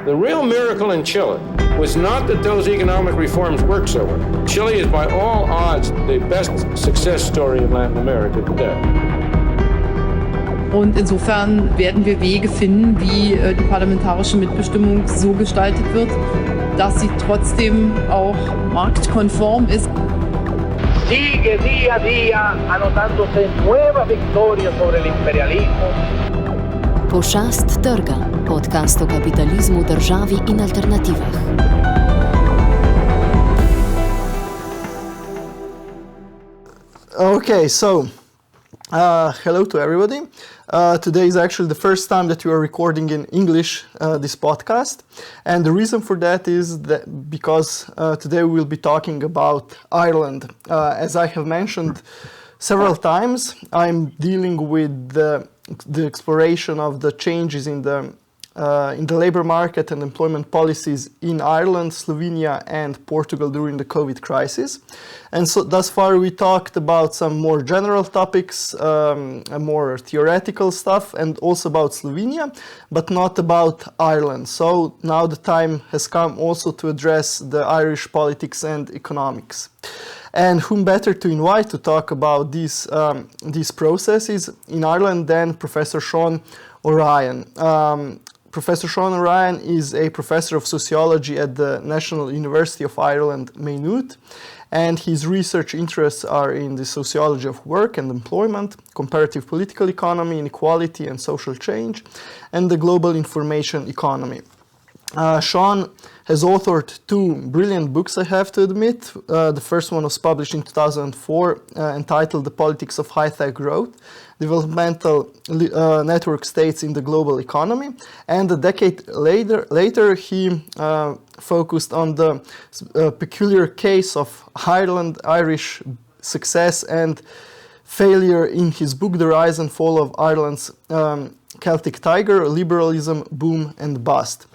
The real miracle in Chile was not that those economic reforms worked so well. Chile is by all odds the best success story in Latin America today. Und insofern werden wir Wege finden, wie die parlamentarische Mitbestimmung so gestaltet wird, dass sie trotzdem auch marktkonform ist. Sigue día a día anotándose nuevas victorias sobre el imperialismo. Pošast trga, podkast o kapitalizmu, državi in alternativah. Okay, so hello to everybody. Today is actually the first time that we are recording in English this podcast, and the reason for that is that because today we will be talking about Ireland. As I have mentioned several times, I'm dealing with the exploration of the changes in the labor market and employment policies in Ireland, Slovenia, and Portugal during the COVID crisis. And so thus far we talked about some more general topics, more theoretical stuff, and also about Slovenia, but not about Ireland. So now the time has come also to address the Irish politics and economics. And whom better to invite to talk about these processes in Ireland than Professor Seán Ó Riain. Professor Seán Ó Riain is a professor of sociology at the National University of Ireland, Maynooth, and his research interests are in the sociology of work and employment, comparative political economy, inequality and social change, and the global information economy. Seán has authored two brilliant books, I have to admit. The first one was published in 2004, entitled The Politics of High-Tech Growth, Developmental Network States in the Global Economy. And a decade later he focused on the peculiar case of Irish success and failure in his book, The Rise and Fall of Ireland's Celtic Tiger, Liberalism, Boom and Bust.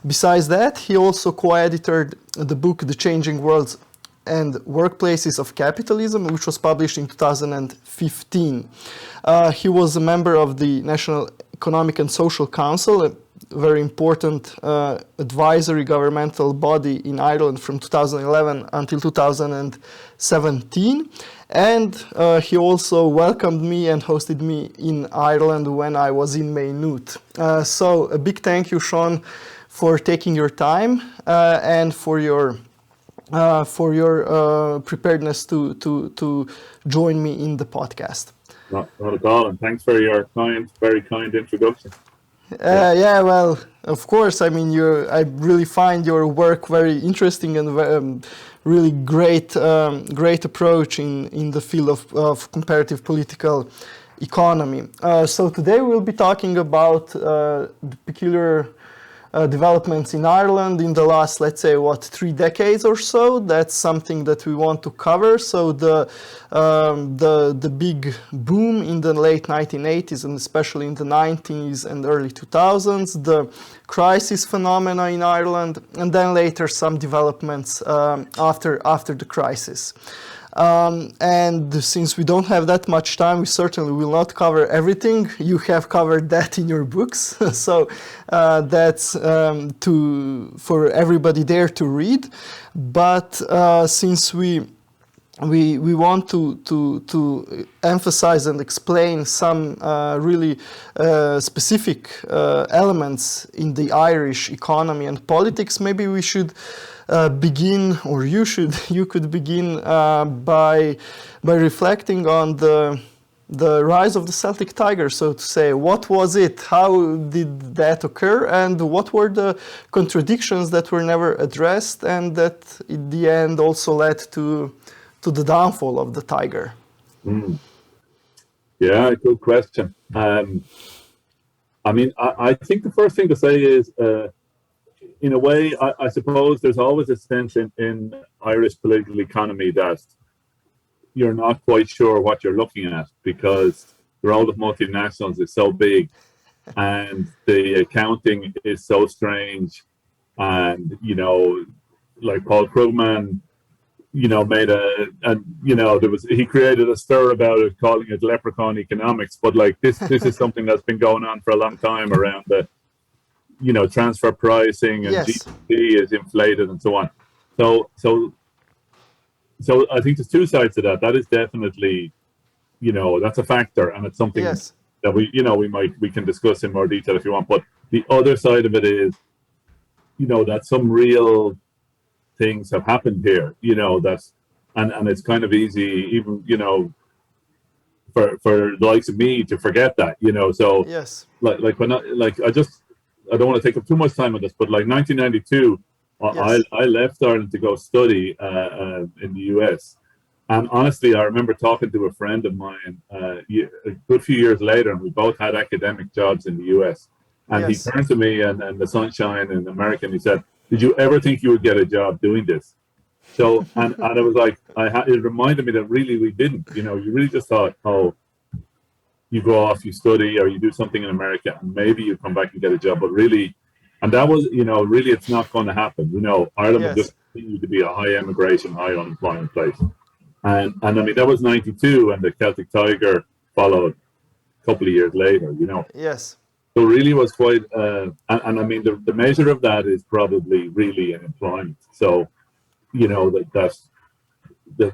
Besides that, he also co-edited the book The Changing Worlds and Workplaces of Capitalism, which was published in 2015. He was a member of the National Economic and Social Council, a very important advisory governmental body in Ireland from 2011 until 2017. And he also welcomed me and hosted me in Ireland when I was in Maynooth. So a big thank you, Seán, for taking your time and for your preparedness to join me in the podcast. Not at all, and thanks for your very kind introduction. Yeah, well, of course. I mean, I really find your work very interesting and really great approach in the field of comparative political economy. So today we'll be talking about the peculiar developments in Ireland in the last, let's say, 3 decades or so. That's something that we want to cover. So the big boom in the late 1980s and especially in the 90s and early 2000s, the crisis phenomena in Ireland, and then later some developments after the crisis. And since we don't have that much time, we certainly will not cover everything. You have covered that in your books, so that's for everybody there to read. But since we want to emphasize and explain some really specific elements in the Irish economy and politics, maybe we should begin, or you could begin by reflecting on the rise of the Celtic Tiger, so to say. What was it? How did that occur? And what were the contradictions that were never addressed and that in the end also led to the downfall of the tiger? Yeah, good question. I mean, I think the first thing to say is, in a way, I suppose there's always a sense in Irish political economy that you're not quite sure what you're looking at because the role of multinationals is so big and the accounting is so strange. And, like Paul Krugman, made he created a stir about it, calling it leprechaun economics. But like this is something that's been going on for a long time around transfer pricing and Yes. GDP is inflated and so on. So I think there's two sides to that. That is definitely, that's a factor, and it's something Yes. that we can discuss in more detail if you want. But the other side of it is, that some real things have happened here, and it's kind of easy, even, for the likes of me to forget that, so Yes. like when I don't want to take up too much time on this, but like 1992, Yes. I left Ireland to go study in the US. And honestly, I remember talking to a friend of mine a good few years later, and we both had academic jobs in the US. And Yes. he turned to me and the sunshine in America, and he said, "Did you ever think you would get a job doing this?" So, and I was like, it reminded me that really we didn't. You really just thought, oh, you go off, you study, or you do something in America, and maybe you come back and get a job. But really, and that was, really it's not going to happen. Ireland will Yes. just continue to be a high immigration, high unemployment place. And I mean, that was 92, and the Celtic Tiger followed a couple of years later, Yes. So really was quite, and I mean, the measure of that is probably really in employment. So, that's the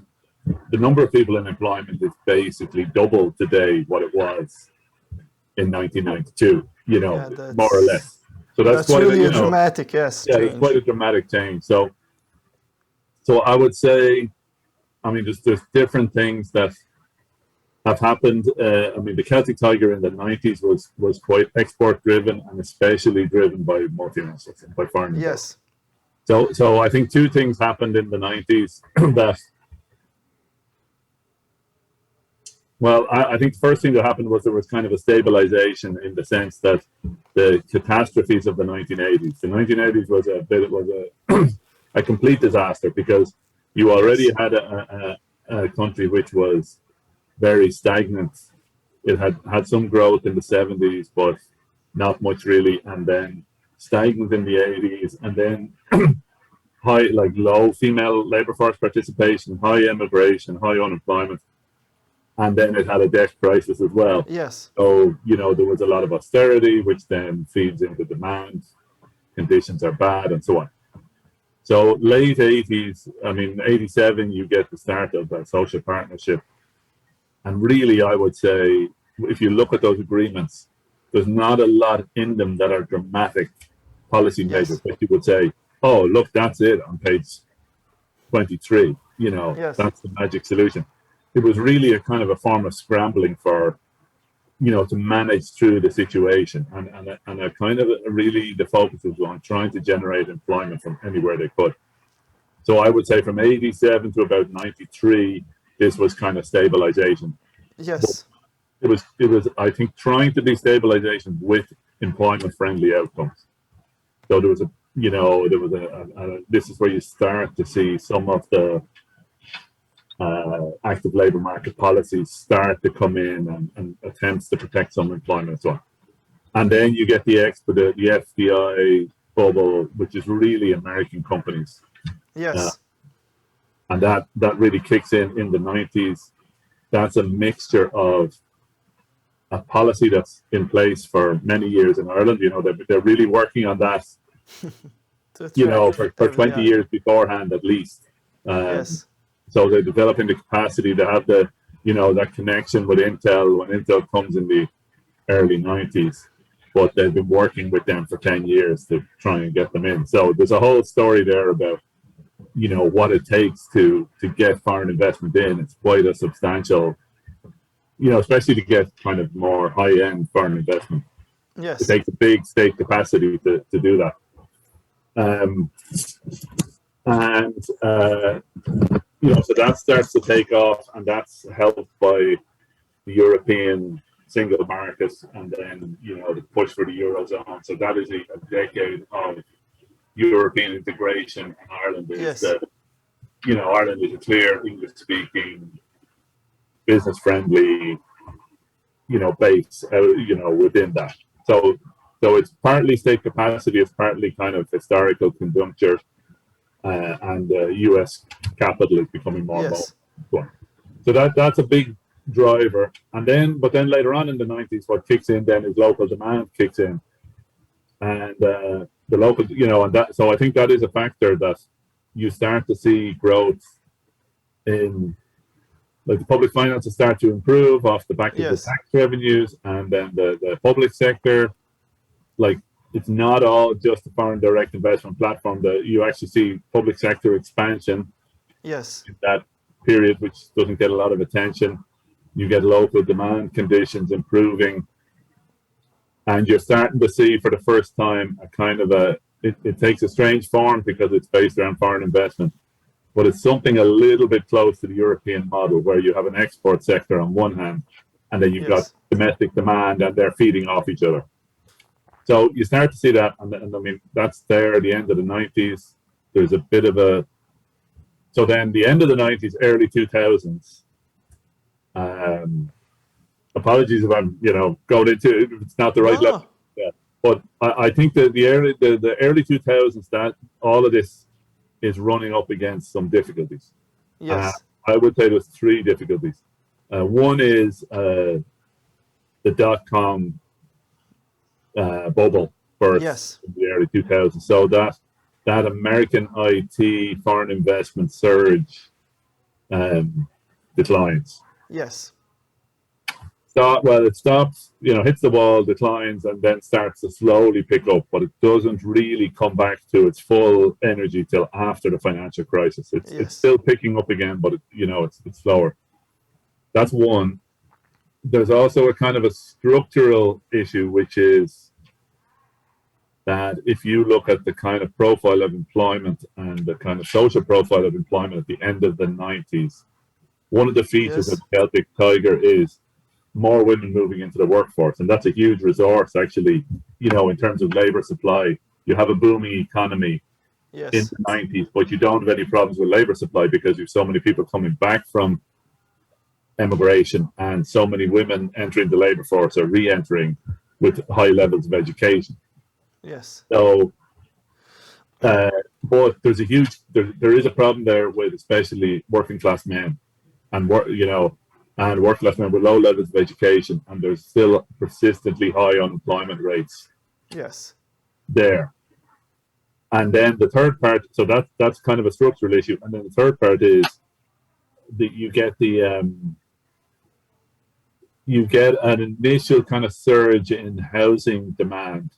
number of people in employment is basically double today what it was in 1992, more or less. So that's quite really a dramatic, yes. Yeah, change. it's quite a dramatic change. So I would say, I mean, there's different things that have happened. I mean, the Celtic Tiger in the 90s was quite export driven, and especially driven by multinationals and by foreign investors. Yes. So I think two things happened in the 90s that, well, I think the first thing that happened was there was kind of a stabilization in the sense that the catastrophes of the 1980s. The 1980s was a complete disaster, because you already had a country which was very stagnant. It had some growth in the 70s, but not much really, and then stagnant in the 80s, and then low female labor force participation, high immigration, high unemployment, and then it had a debt crisis as well. Yes. So, there was a lot of austerity, which then feeds into demand. Conditions are bad, and so on. So late 80s, I mean, 87, you get the start of a social partnership. And really, I would say, if you look at those agreements, there's not a lot in them that are dramatic policy measures that you would say, oh, look, that's it on page 23. That's the magic solution. It was really a kind of a form of scrambling for, to manage through the situation. And a kind of really the focus was on trying to generate employment from anywhere they could. So I would say from 87 to about 93, this was kind of stabilization. Yes. But it was, I think, trying to be stabilization with employment-friendly outcomes. So there was this is where you start to see some of the active labour market policies start to come in and attempts to protect some employment and so on. And then you get the FDI bubble, which is really American companies. Yes. And that really kicks in the 90s. That's a mixture of a policy that's in place for many years in Ireland. They're really working on that, for 20 years beforehand at least. Yes. So they're developing the capacity to have that connection with Intel when Intel comes in the early 90s. But they've been working with them for 10 years to try and get them in. So there's a whole story there about, what it takes to get foreign investment in. It's quite a substantial, especially to get kind of more high-end foreign investment. Yes. It takes a big state capacity to do that. So that starts to take off, and that's helped by the European single market, and then, the push for the Eurozone. So that is a decade of European integration, and Ireland is, Ireland is a clear English-speaking, business-friendly, base, within that. So it's partly state capacity, it's partly kind of historical conjuncture, and U.S. capital is becoming more and more. So that's a big driver. But then later on in the 90s, what kicks in then is local demand kicks in. and the local, and that. So I think that is a factor that you start to see growth in, like the public finances start to improve off the back of the tax revenues, and then the public sector, like it's not all just a foreign direct investment platform. That you actually see public sector expansion. Yes. In that period, which doesn't get a lot of attention. You get local demand conditions improving, and you're starting to see for the first time a kind of it takes a strange form because it's based around foreign investment, but it's something a little bit close to the European model where you have an export sector on one hand, and then you've got domestic demand, and they're feeding off each other. So you start to see that, and I mean, that's there at the end of the 90s. There's a bit of a, so then the end of the 90s, early 2000s, apologies if I'm, going into it, it's not the right level. Yeah. But I think that the early 2000s, that all of this is running up against some difficulties. Yes. I would say there's three difficulties. One is the dot-com bubble burst in the early 2000s. So that American IT foreign investment surge declines. Yes. It stops, hits the wall, declines, and then starts to slowly pick up, but it doesn't really come back to its full energy till after the financial crisis. It's still picking up again, but it's slower. That's one. There's also a kind of a structural issue, which is that if you look at the kind of profile of employment and the kind of social profile of employment at the end of the 90s, one of the features of the Celtic Tiger is more women moving into the workforce. And that's a huge resource, actually, in terms of labor supply. You have a booming economy in the 90s, but you don't have any problems with labor supply because you have so many people coming back from emigration and so many women entering the labor force or re-entering with high levels of education. Yes. So, but there's there is a problem there with especially working class men and working class men with low levels of education, and there's still persistently high unemployment rates. Yes. There. And then the third part, so that's kind of a structural issue, and then the third part is that you get an initial kind of surge in housing demand,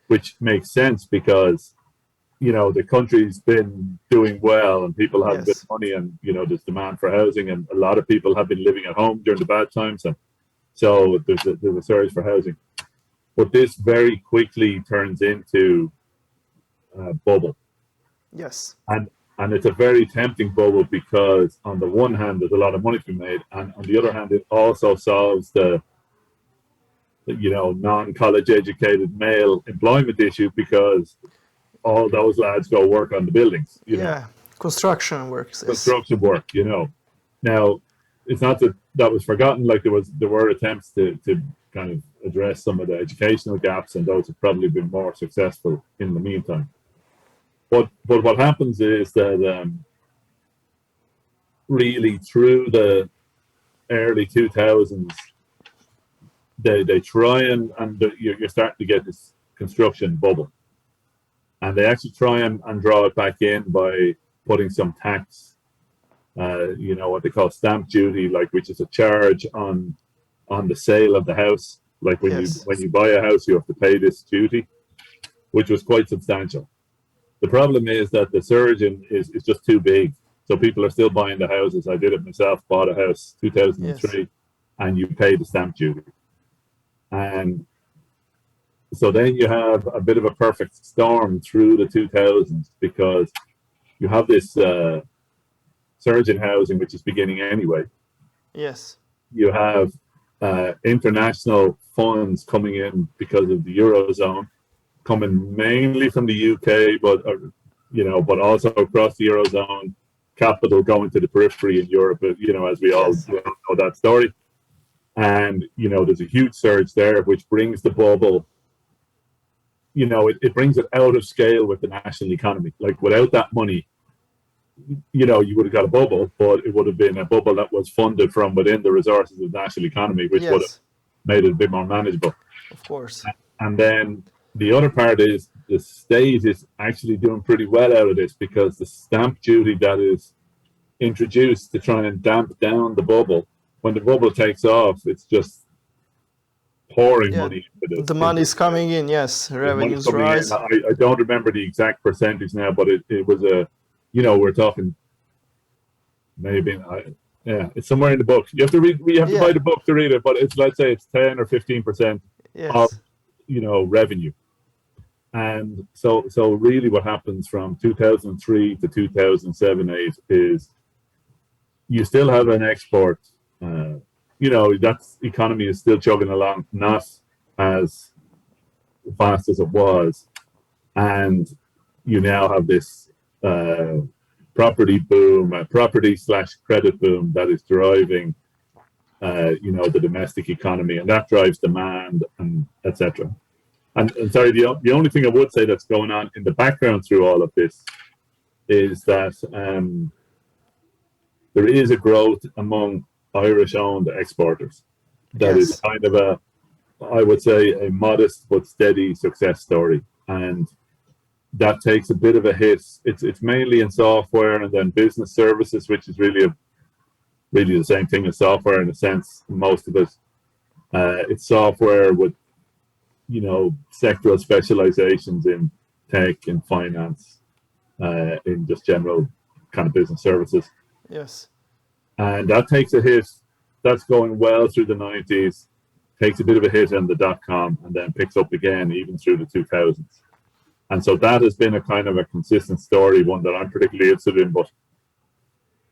which makes sense because the country's been doing well and people have a bit of money, and there's demand for housing, and a lot of people have been living at home during the bad times, and so there's a surge for housing. But this very quickly turns into a bubble. Yes. And it's a very tempting bubble because on the one hand there's a lot of money to be made, and on the other hand it also solves the non-college educated male employment issue because all those lads go work on the buildings. Construction works. Construction work, Now, it's not that was forgotten. Like there were attempts to kind of address some of the educational gaps, and those have probably been more successful in the meantime. But what happens is that really through the early 2000s, they try and you're starting to get this construction bubble. And they actually try and draw it back in by putting some tax, what they call stamp duty, which is a charge on the sale of the house. Like when you buy a house, you have to pay this duty, which was quite substantial. The problem is that the surge is just too big. So people are still buying the houses. I did it myself, bought a house 2003, and you pay the stamp duty. And so then you have a bit of a perfect storm through the 2000s because you have this surge in housing, which is beginning anyway. Yes. You have international funds coming in because of the Eurozone, coming mainly from the UK, but also across the Eurozone, capital going to the periphery in Europe, as we all know that story. And, there's a huge surge there, which brings the bubble, it brings it out of scale with the national economy. Like without that money, you would have got a bubble, but it would have been a bubble that was funded from within the resources of the national economy, which would have made it a bit more manageable. Of course. And then the other part is the state is actually doing pretty well out of this, because the stamp duty that is introduced to try and damp down the bubble, when the bubble takes off, it's just pouring money into this. The money's coming in, yes, revenues rise. I don't remember the exact percentage now, but it was we're talking maybe, it's somewhere in the book. You have to read, we have to buy the book to read it, but it's, let's say it's 10 or 15% of, revenue. And so really what happens from 2003 to 2007-8 is you still have an export, that economy is still chugging along, not as fast as it was. And you now have this property boom, property/credit boom that is driving, the domestic economy, and that drives demand, and etc. And sorry, the only thing I would say that's going on in the background through all of this is that there is a growth among Irish-owned exporters. That is kind of I would say, a modest but steady success story, and that takes a bit of a hit. It's mainly in software and then business services, which is really the same thing as software in a sense. Most of it, it's software with sectoral specializations in tech, in finance, in just general kind of business services. Yes. And that takes a hit. That's going well through the 90s, takes a bit of a hit in the .com, and then picks up again even through the 2000s. And so that has been a kind of a consistent story, one that I'm particularly interested in. But,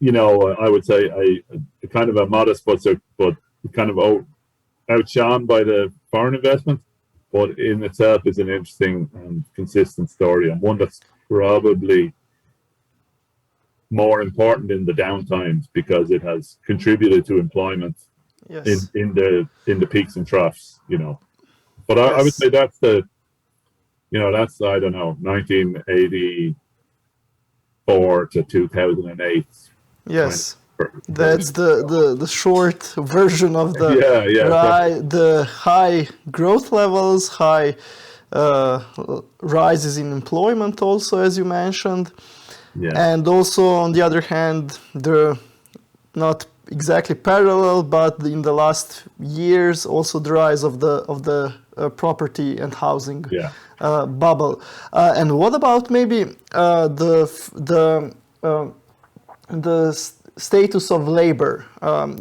I would say a kind of a modest but kind of outshone by the foreign investment, but in itself is an interesting and consistent story, and one that's probably more important in the downtimes because it has contributed to employment in the peaks and troughs, But I would say that's that's, I don't know, 1984 to 2008. Yes. That's the short version of the the high growth levels, high rises in employment also, as you mentioned. Yeah. And also, on the other hand, they're not exactly parallel, but in the last years, also the rise of the property and housing bubble. And what about maybe the status of labor?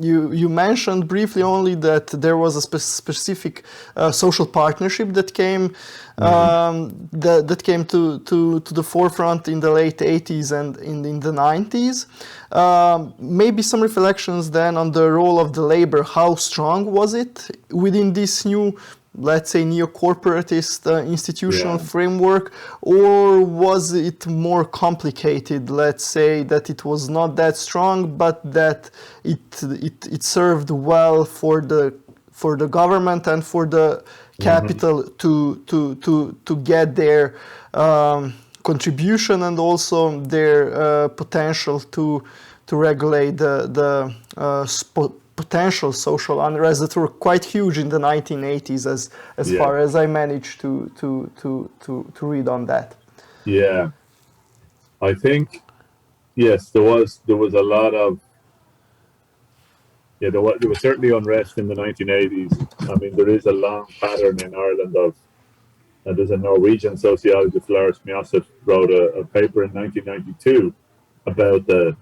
You mentioned briefly only that there was a specific social partnership that came that came to the forefront in the late 80s and in the 90s. Maybe some reflections then on the role of the labor. How strong was it within this new, let's say, neo-corporatist institutional framework, or was it more complicated? Let's say that it was not that strong, but that it served well for the government and for the capital to get their contribution and also their potential to regulate the potential social unrest that were quite huge in the 1980s, as far as I managed to read on that. Yeah, I think yes, there was a lot of there was certainly unrest in the 1980s. I mean, there is a long pattern in Ireland of, there's a Norwegian sociologist, Lars Mjøseth, wrote a paper in 1992 about the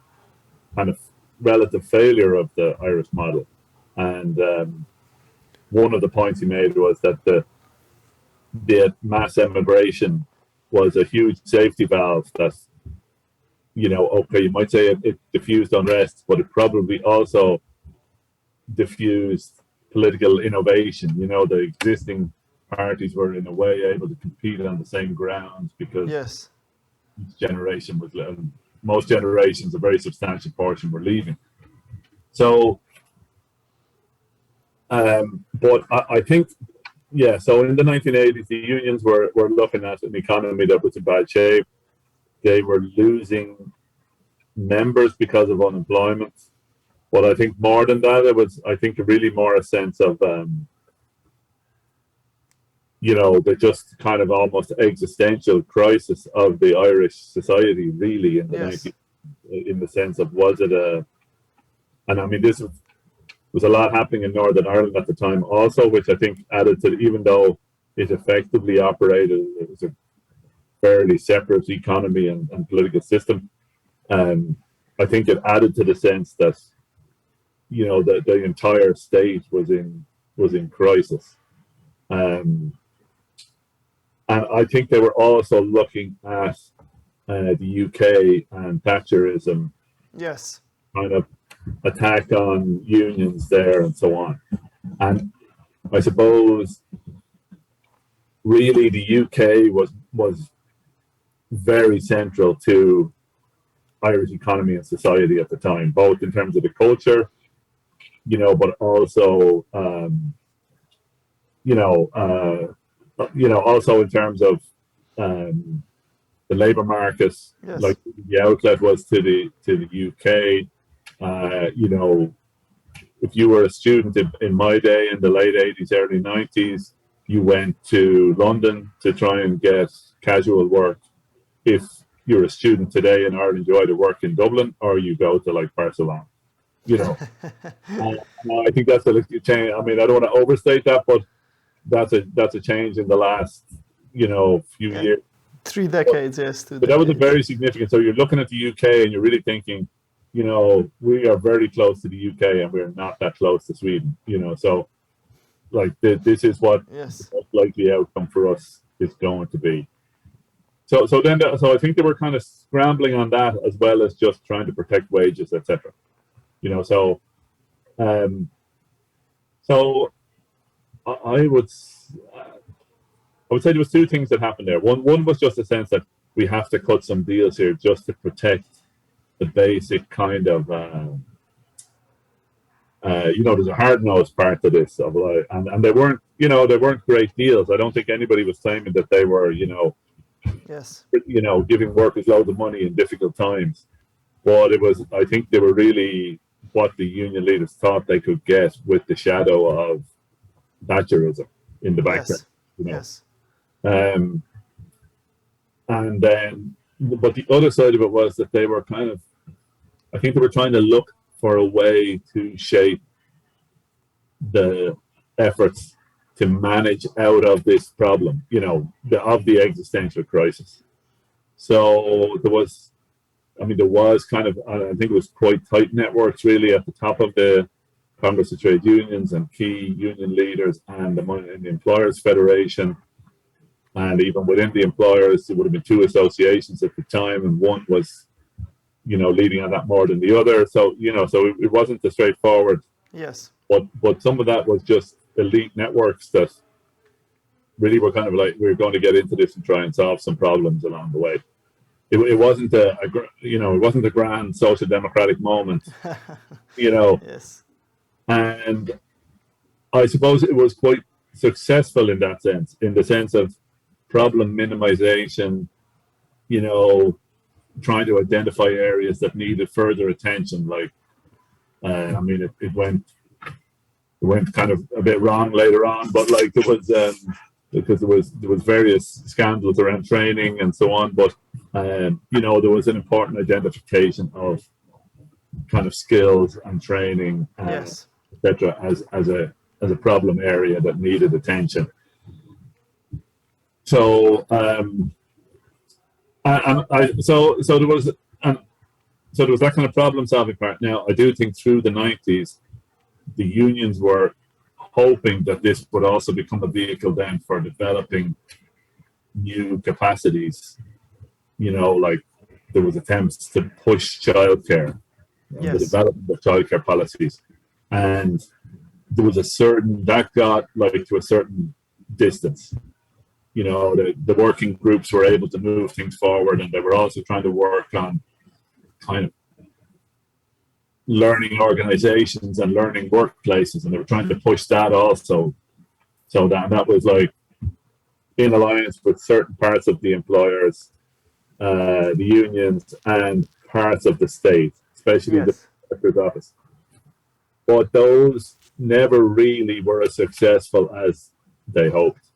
kind of relative failure of the Irish model. And one of the points he made was that the mass emigration was a huge safety valve that, you might say it diffused unrest, but it probably also diffused political innovation. The existing parties were in a way able to compete on the same grounds because each generation was, most generations, a very substantial portion were leaving. So, but I think, so in the 1980s, the unions were looking at an economy that was in bad shape. They were losing members because of unemployment. But I think more than that, it was, I think, really more a sense of the just kind of almost existential crisis of the Irish society, really, in the 90s, in the sense of, was it and I mean, this was a lot happening in Northern Ireland at the time also, which I think added to, even though it effectively operated, it was a fairly separate economy and political system. I think it added to the sense that, the entire state was in crisis. And I think they were also looking at the UK and Thatcherism, kind of attack on unions there and so on. And I suppose really the UK was very central to Irish economy and society at the time, both in terms of the culture, but also also in terms of the labour market. Like the outlet was to the UK. If you were a student in my day, in the late 80s, early 90s, you went to London to try and get casual work. If you're a student today in Ireland, you either work in Dublin or you go to like Barcelona. I think that's a change. I mean, I don't want to overstate that, but that's a change in the last few years. 3 decades, but that was a very significant. So you're looking at the UK and you're really thinking, we are very close to the UK and we're not that close to Sweden. So like this is what the most likely outcome for us is going to be. So I think they were kind of scrambling on that, as well as just trying to protect wages, etc. So I would say there was 2 things that happened there. One was just a sense that we have to cut some deals here just to protect the basic kind of there's a hard-nosed part to this of like, and they weren't great deals. I don't think anybody was claiming that they were giving workers loads of money in difficult times, but I think they were really what the union leaders thought they could get with the shadow of Thatcherism in the background. And then, but the other side of it was that they were I think they were trying to look for a way to shape the efforts to manage out of this problem, of the existential crisis. So there was kind of, I think it was quite tight networks really at the top of the Congress of Trade Unions and key union leaders and the Employers Federation. And even within the employers, there would have been 2 associations at the time, and one was, leading on that more than the other. So, so it wasn't a straightforward. Yes. But some of that was just elite networks that really were kind of like, we're going to get into this and try and solve some problems along the way. It wasn't it wasn't a grand social democratic moment, Yes. And I suppose it was quite successful in that sense, in the sense of problem minimization, trying to identify areas that needed further attention. Like, it went kind of a bit wrong later on, but like there was because there was various scandals around training and so on. But there was an important identification of kind of skills and training, etc., as a problem area that needed attention. So so there was that kind of problem solving part. Now I do think through the 90s, the unions were hoping that this would also become a vehicle then for developing new capacities. Like there was attempts to push childcare, the development of childcare policies, and there was that got like to a certain distance. The working groups were able to move things forward, and they were also trying to work on kind of learning organizations and learning workplaces, and they were trying to push that also. So that was like in alliance with certain parts of the employers, the unions, and parts of the state, especially the director's office. But those never really were as successful as they hoped.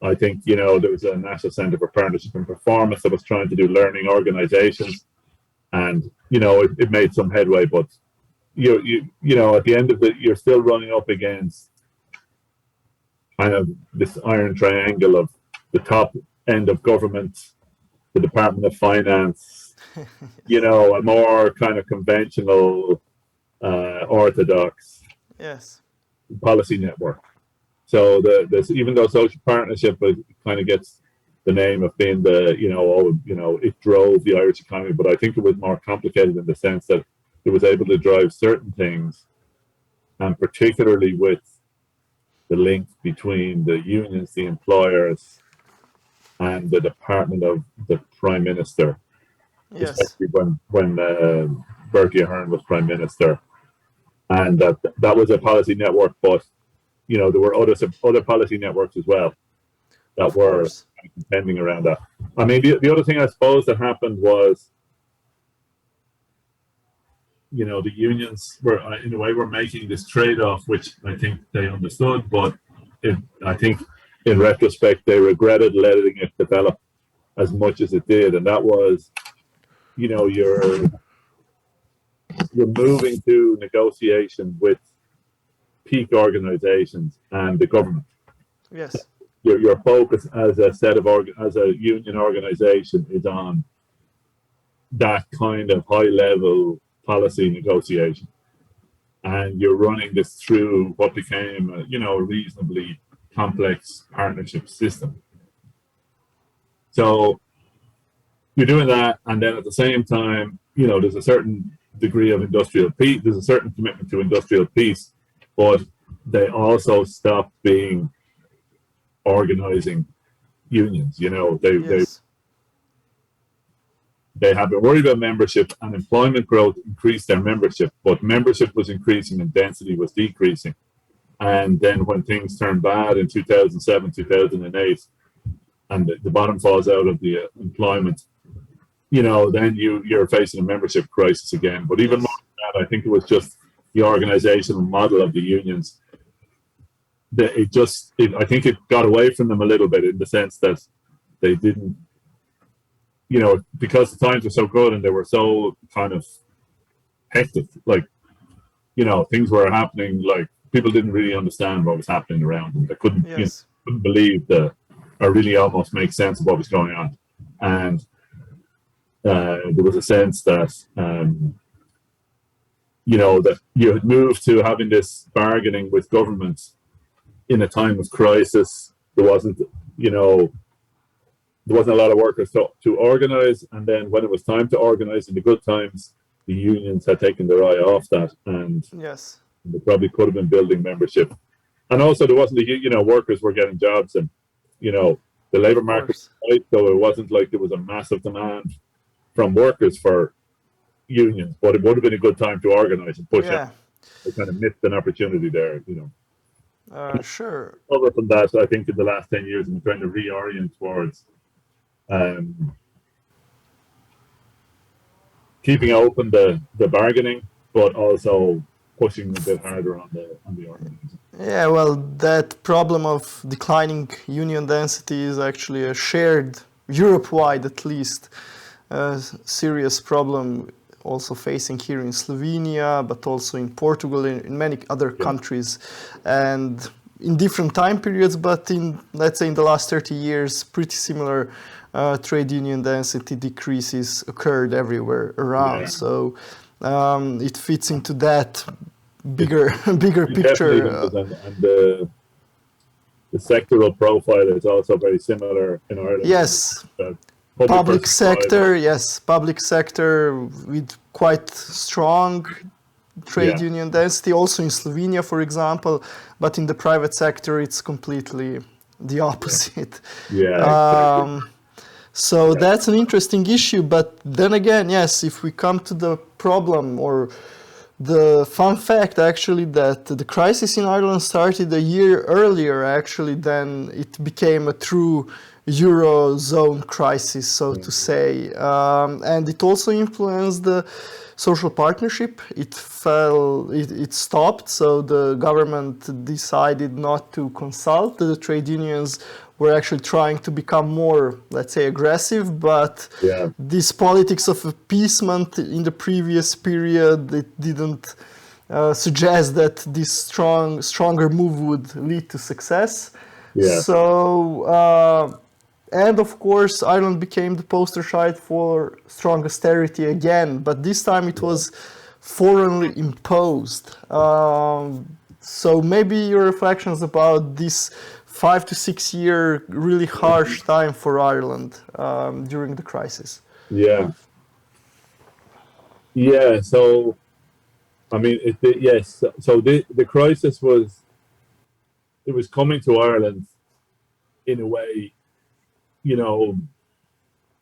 I think, you know, there was a National Centre for Partnership and Performance that was trying to do learning organizations, and, you know, it made some headway, but you know, at the end of it, you're still running up against kind of this iron triangle of the top end of government, the Department of Finance, you know, a more kind of conventional, orthodox policy network. So even though social partnership kind of gets the name of being the, you know, it drove the Irish economy, but I think it was more complicated in the sense that it was able to drive certain things, and particularly with the link between the unions, the employers, and the Department of the Prime Minister, especially when Bertie Ahern was Prime Minister, and that was a policy network. But you know, there were other policy networks as well that were contending around that. I mean, the other thing I suppose that happened was, you know, the unions were, in a way, were making this trade-off, which I think they understood, but I think in retrospect they regretted letting it develop as much as it did, and that was, you know, you're moving to negotiation with peak organizations and the government. Yes. Your focus as a union organization is on that kind of high-level policy negotiation, and you're running this through what became a reasonably complex partnership system. So you're doing that, and then at the same time, you know, there's a certain degree of industrial peace, there's a certain commitment to industrial peace, but they also stopped being organizing unions. You know, they have been worried about membership, and employment growth increased their membership, but membership was increasing and density was decreasing. And then when things turned bad in 2007, 2008, and the bottom falls out of the employment, you know, then you're facing a membership crisis again. But even more than that, I think it was just the organizational model of the unions. I think it got away from them a little bit, in the sense that they didn't, you know, because the times were so good and they were so kind of hectic, like, you know, things were happening, like people didn't really understand what was happening around them. They couldn't, couldn't believe or really almost make sense of what was going on. And there was a sense that, you know, that you had moved to having this bargaining with governments in a time of crisis. There wasn't a lot of workers to organize, and then when it was time to organize in the good times, the unions had taken their eye off that, and they probably could have been building membership. And also there wasn't workers were getting jobs, and, you know, the labor market was tight, so it wasn't like there was a massive demand from workers for unions, but it would have been a good time to organize and push out. They kind of missed an opportunity there, you know. Sure. Other than that, I think in the last 10 years, I'm trying to reorient towards keeping open the bargaining, but also pushing a bit harder on the organization. Yeah, well, that problem of declining union density is actually a shared, Europe-wide at least, serious problem also facing here in Slovenia, but also in Portugal, in many other countries, and in different time periods, but let's say in the last 30 years, pretty similar trade union density decreases occurred everywhere around. So it fits into that bigger picture. And the sectoral profile is also very similar in Ireland. Yes. Public sector, public sector with quite strong trade union density, also in Slovenia, for example, but in the private sector, it's completely the opposite. Exactly. So that's an interesting issue, but then again, if we come to the problem or the fun fact, actually, that the crisis in Ireland started a year earlier, actually, than it became a true Eurozone crisis, so to say. And it also influenced the social partnership. It stopped, so the government decided not to consult the trade unions were actually trying to become more, let's say, aggressive, but this politics of appeasement in the previous period, it didn't suggest that this stronger move would lead to success. So, and of course, Ireland became the poster child for strong austerity again, but this time it was foreignly imposed. So maybe your reflections about this 5 to 6 year really harsh time for Ireland during the crisis. So I mean, so the crisis was coming to Ireland in a way, you know,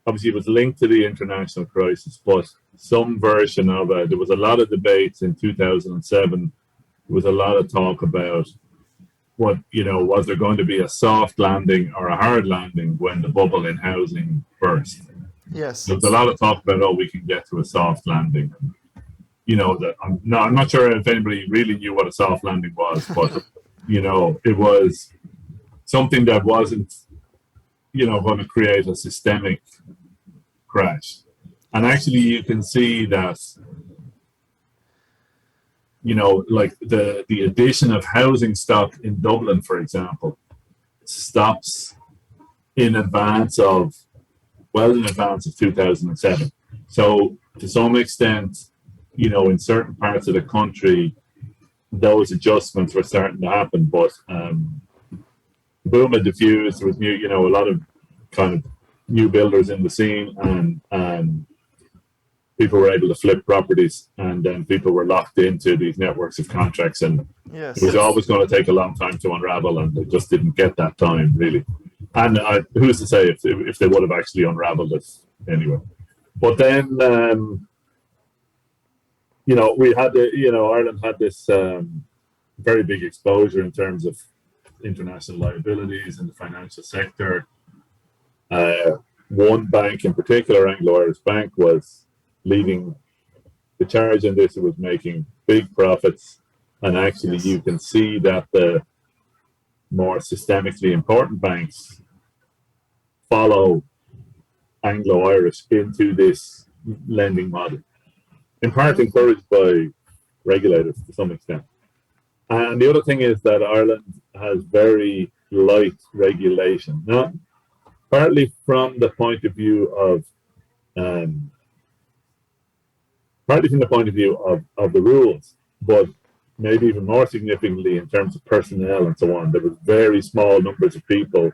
obviously it was linked to the international crisis, but some version of it. There was a lot of debates in 2007. There was a lot of talk about what, you know, was there going to be a soft landing or a hard landing when the bubble in housing burst? Yes. There was a lot of talk about, oh, we can get to a soft landing. You know, that I'm not sure if anybody really knew what a soft landing was, but you know, it was something that wasn't, you know, going to create a systemic crash. And actually, you can see that, you know, like the addition of housing stock in Dublin, for example, stops in advance of 2007. So to some extent, you know, in certain parts of the country, those adjustments were starting to happen, but the boom had diffused. There was new, you know, a lot of kind of new builders in the scene, and people were able to flip properties, and then people were locked into these networks of contracts, and it was always going to take a long time to unravel, and they just didn't get that time really. And who's to say if they would have actually unraveled it anyway? But then. You know, Ireland had this very big exposure in terms of international liabilities in the financial sector. One bank in particular, Anglo-Irish Bank, was leading the charge in this. It was making big profits, and actually you can see that the more systemically important banks follow Anglo-Irish into this lending model, in part encouraged by regulators to some extent. And the other thing is that Ireland has very light regulation, not partly from the point of view of the rules, but maybe even more significantly in terms of personnel and so on. There were very small numbers of people,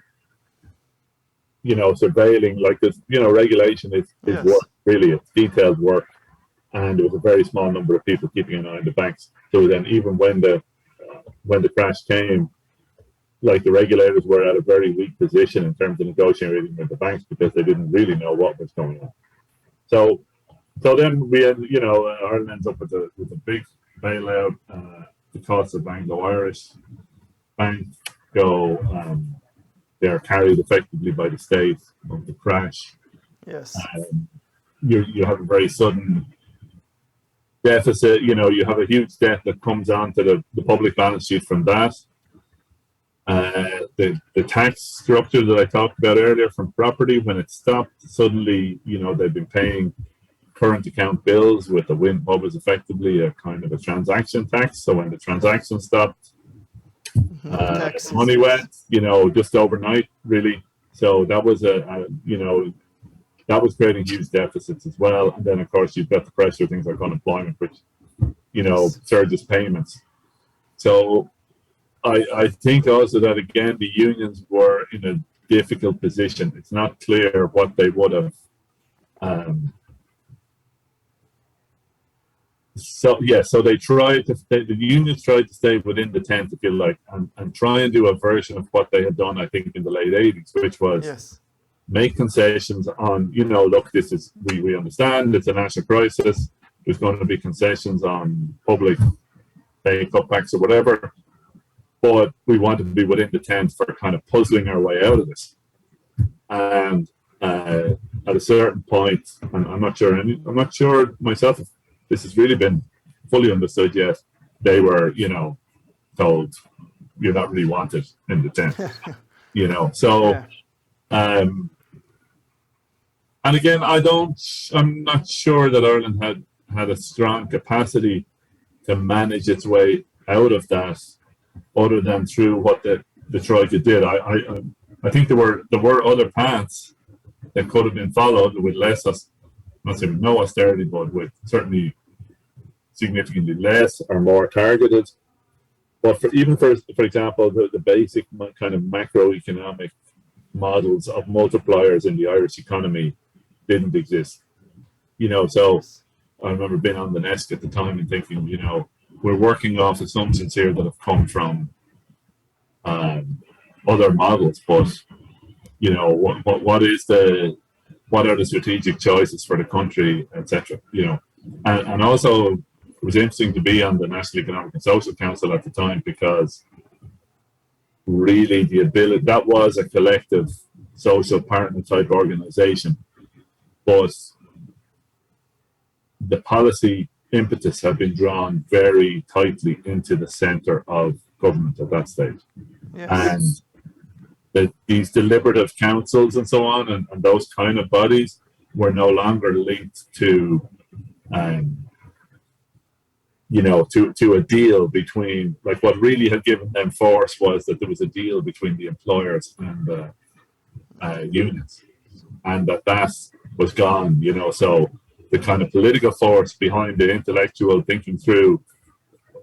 you know, surveilling, like this, you know, regulation is work, really, it's detailed work. And there was a very small number of people keeping an eye on the banks. So then, even when the crash came, like the regulators were at a very weak position in terms of negotiating with the banks because they didn't really know what was going on. So then Ireland ends up with a big bailout. The costs of Anglo-Irish Bank go. They're carried effectively by the state of the crash. Yes. You have a very sudden deficit. You know, you have a huge debt that comes onto the public balance sheet from that. The tax structure that I talked about earlier from property, when it stopped, suddenly, you know, they've been paying current account bills with the what was effectively a kind of a transaction tax. So when the transaction stopped, money went, you know, just overnight, really. So that was that was creating huge deficits as well. And then, of course, you've got the pressure of things like unemployment, which, you know, surges payments. So I think also that, again, the unions were in a difficult position. It's not clear what they would have. So they tried to. The unions tried to stay within the tent, if you like, and try and do a version of what they had done, I think, in the late 80s, which was make concessions on, you know, look, this is, we understand it's a national crisis. There's going to be concessions on public pay cutbacks or whatever, but we want to be within the tent for kind of puzzling our way out of this. And at a certain point, and I'm not sure myself if this has really been fully understood yet, they were, you know, told you're not really wanted in the tent. So, and again, I'm not sure that Ireland had a strong capacity to manage its way out of that, other than through what the Troika did. I think there were other paths that could have been followed with less, not saying no austerity, but with certainly significantly less or more targeted. But for example, the basic kind of macroeconomic models of multipliers in the Irish economy didn't exist. So I remember being on the desk at the time and thinking, we're working off assumptions here that have come from other models, but what are the strategic choices for the country, etc. And also it was interesting to be on the National Economic and Social Council at the time, because really that was a collective social partner type organization, but the policy impetus had been drawn very tightly into the center of government at that stage. Yes. And these deliberative councils and so on, and those kind of bodies were no longer linked to to a deal between, like, what really had given them force was that there was a deal between the employers and the unions, and that was gone, so the kind of political force behind the intellectual thinking through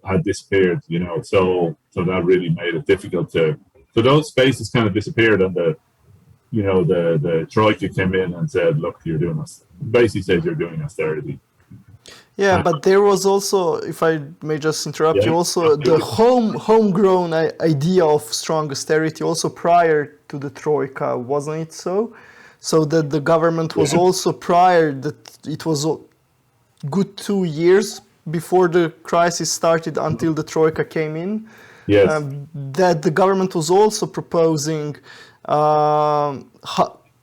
had disappeared, so that really made it difficult so those spaces kind of disappeared, and the Troika came in and said, look, basically says you're doing austerity. Yeah, but there was also, if I may just interrupt you, also the homegrown idea of strong austerity also prior to the Troika, wasn't it so? So that the government was also prior, that it was a good 2 years before the crisis started until the Troika came in. Yes. That the government was also proposing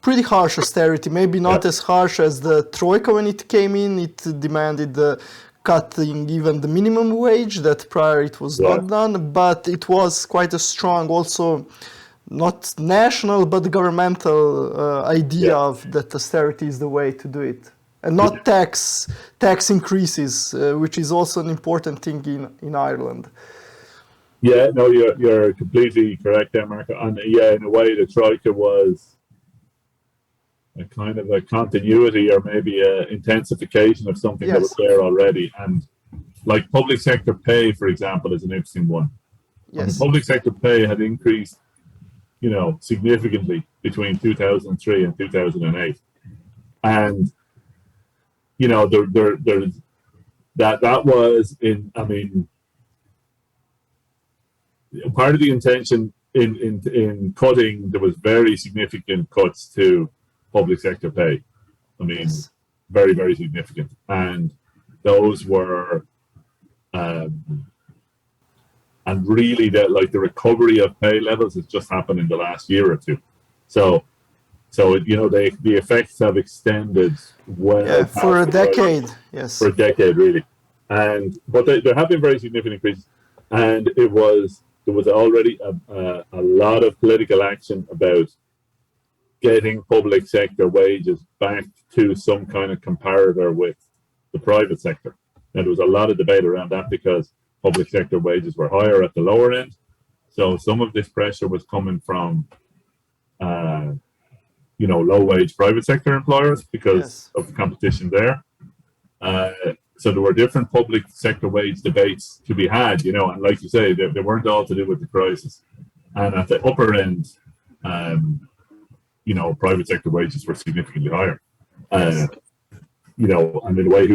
pretty harsh austerity, maybe not as harsh as the Troika when it came in. It demanded cutting even the minimum wage, that prior it was not done, but it was quite a strong also, not national, but governmental idea of that austerity is the way to do it. And not tax increases, which is also an important thing in Ireland. Yeah, no, you're completely correct there, Marco. And in a way, the Troika was a kind of a continuity, or maybe an intensification of something that was there already. And like public sector pay, for example, is an interesting one. Yes. Public sector pay had increased, significantly between 2003 and 2008. And, that was part of the intention in cutting, there was very significant cuts to public sector pay. Very, very significant. And those were, and really the recovery of pay levels has just happened in the last year or two. So the effects have extended for a decade. Yes. For a decade, really. But there have been very significant increases. And there was already a lot of political action about getting public sector wages back to some kind of comparator with the private sector. And there was a lot of debate around that because public sector wages were higher at the lower end. So some of this pressure was coming from, low-wage private sector employers because of the competition there. So there were different public sector wage debates to be had, and like you say, they weren't all to do with the crisis. And at the upper end, private sector wages were significantly higher. And in a way,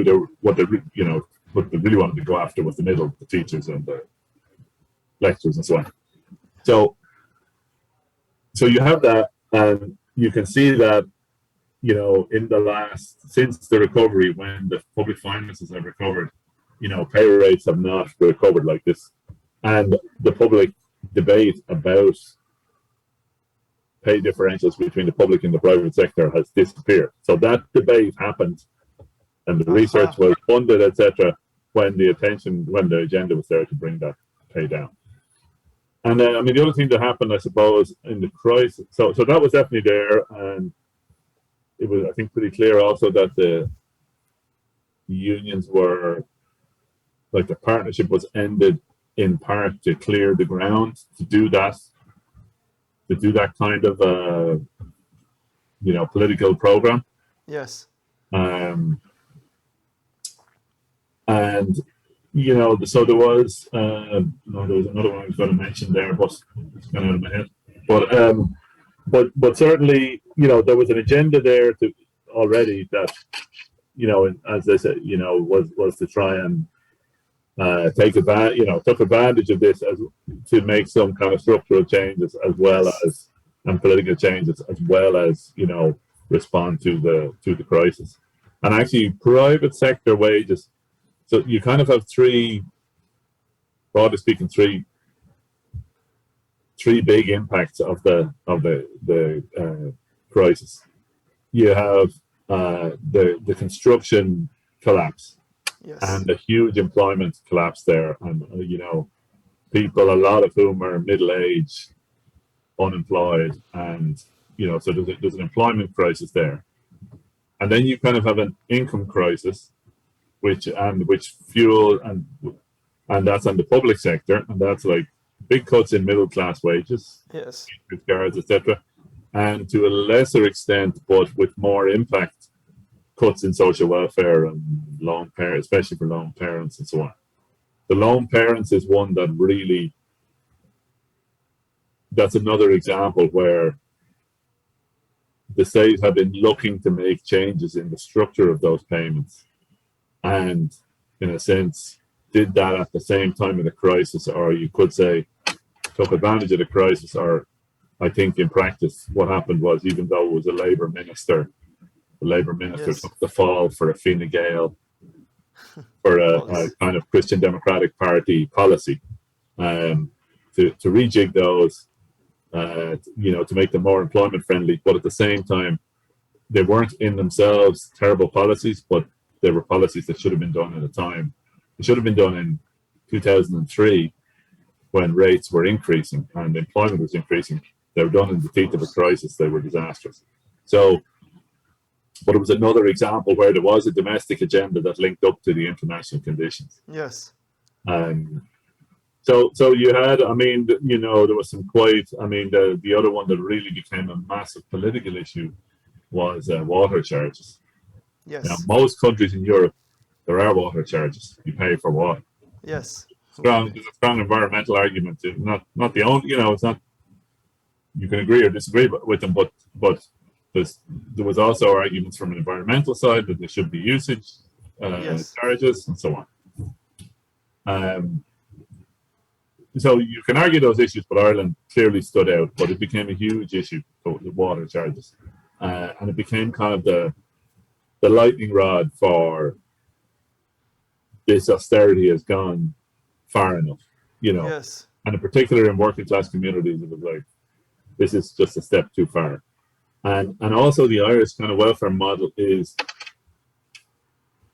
what they really wanted to go after was the middle, the teachers and the lecturers and so on. So you have that, and you can see that, since the recovery, when the public finances have recovered, pay rates have not recovered like this. And the public debate about pay differentials between the public and the private sector has disappeared. So that debate happened, and the research was funded, etc., when the agenda was there to bring that pay down. And then, I mean, the other thing that happened, I suppose, in the crisis, so that was definitely there, and it was, I think, pretty clear also that the unions were, like, the partnership was ended in part to clear the ground, to do that kind of, political program. Yes. And, so there was another one I was going to mention there, but it's gone out of my head. But certainly, there was an agenda there already that, as I said, was to try and took advantage of this to make some kind of structural changes and political changes, as well as, respond to the crisis. And actually, private sector wages. So you kind of have broadly speaking, three big impacts of the crisis. You have the construction collapse, yes, and a huge employment collapse there, and people, a lot of whom are middle-aged, unemployed, and so there's an employment crisis there. And then you kind of have an income crisis, which fuel and that's on the public sector, and that's like big cuts in middle class wages, yes, guards, etc., and to a lesser extent, but with more impact, cuts in social welfare and lone parents, especially for lone parents and so on. The lone parents is one that really, that's another example where the state have been looking to make changes in the structure of those payments, and in a sense did that at the same time of the crisis, or you could say took advantage of the crisis. Or I think in practice what happened was, even though it was a Labour minister, the Labour minister yes, took the fall for a Fine Gael, for a kind of Christian Democratic Party policy, to rejig those, to make them more employment friendly. But at the same time, they weren't in themselves terrible policies, but they were policies that should have been done at a time. It should have been done in 2003 when rates were increasing and employment was increasing. They were done in the teeth of a crisis. They were disastrous. So, but it was another example where there was a domestic agenda that linked up to the international conditions. yes, So you had, there was some quite, the other one that really became a massive political issue was water charges. yes, Now, most countries in Europe, there are water charges. You pay for water. yes, There's a strong environmental argument. Not the only, it's not, you can agree or disagree with them, but there was also arguments from an environmental side that there should be usage yes, charges and so on. So you can argue those issues, but Ireland clearly stood out. But it became a huge issue, the water charges, and it became kind of the lightning rod for this austerity has gone far enough, yes, and in particular in working class communities, it was like, this is just a step too far. And also the Irish kind of welfare model is,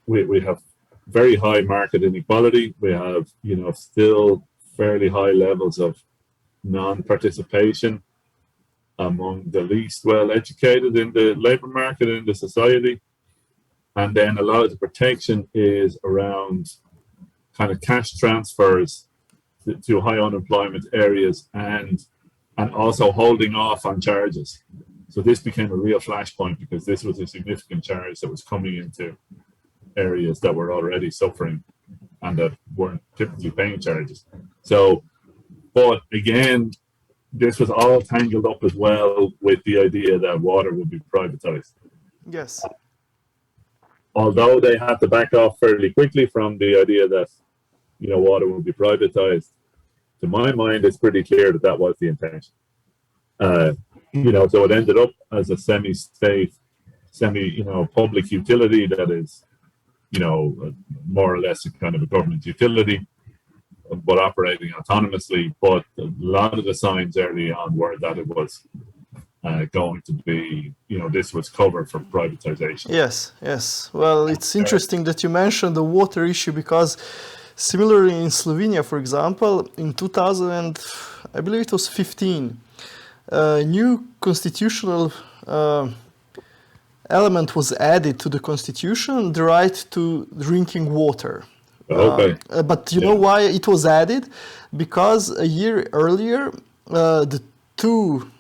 we have very high market inequality. We have, still fairly high levels of non-participation among the least well-educated in the labour market, in the society. And then a lot of the protection is around kind of cash transfers to high unemployment areas, and also holding off on charges. So this became a real flashpoint because this was a significant charge that was coming into areas that were already suffering and that weren't typically paying charges. So, but again, this was all tangled up as well with the idea that water would be privatized. yes, Although they had to back off fairly quickly from the idea that, water would be privatized, to my mind, it's pretty clear that that was the intention. So it ended up as a semi-state, public utility that is, more or less a kind of a government utility, but operating autonomously. But a lot of the signs early on were that it was going to be, this was covered for privatization. yes, yes. Well, it's interesting that you mentioned the water issue, because Similarly, in Slovenia, for example, in 2000, I believe it was 15, a new constitutional element was added to the constitution, the right to drinking water. Okay. But you know why it was added? Because a year earlier, the two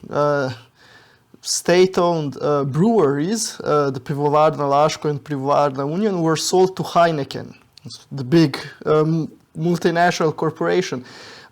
state-owned breweries, the Pivovarna Laško and Pivovarna Union, were sold to Heineken, the big multinational corporation.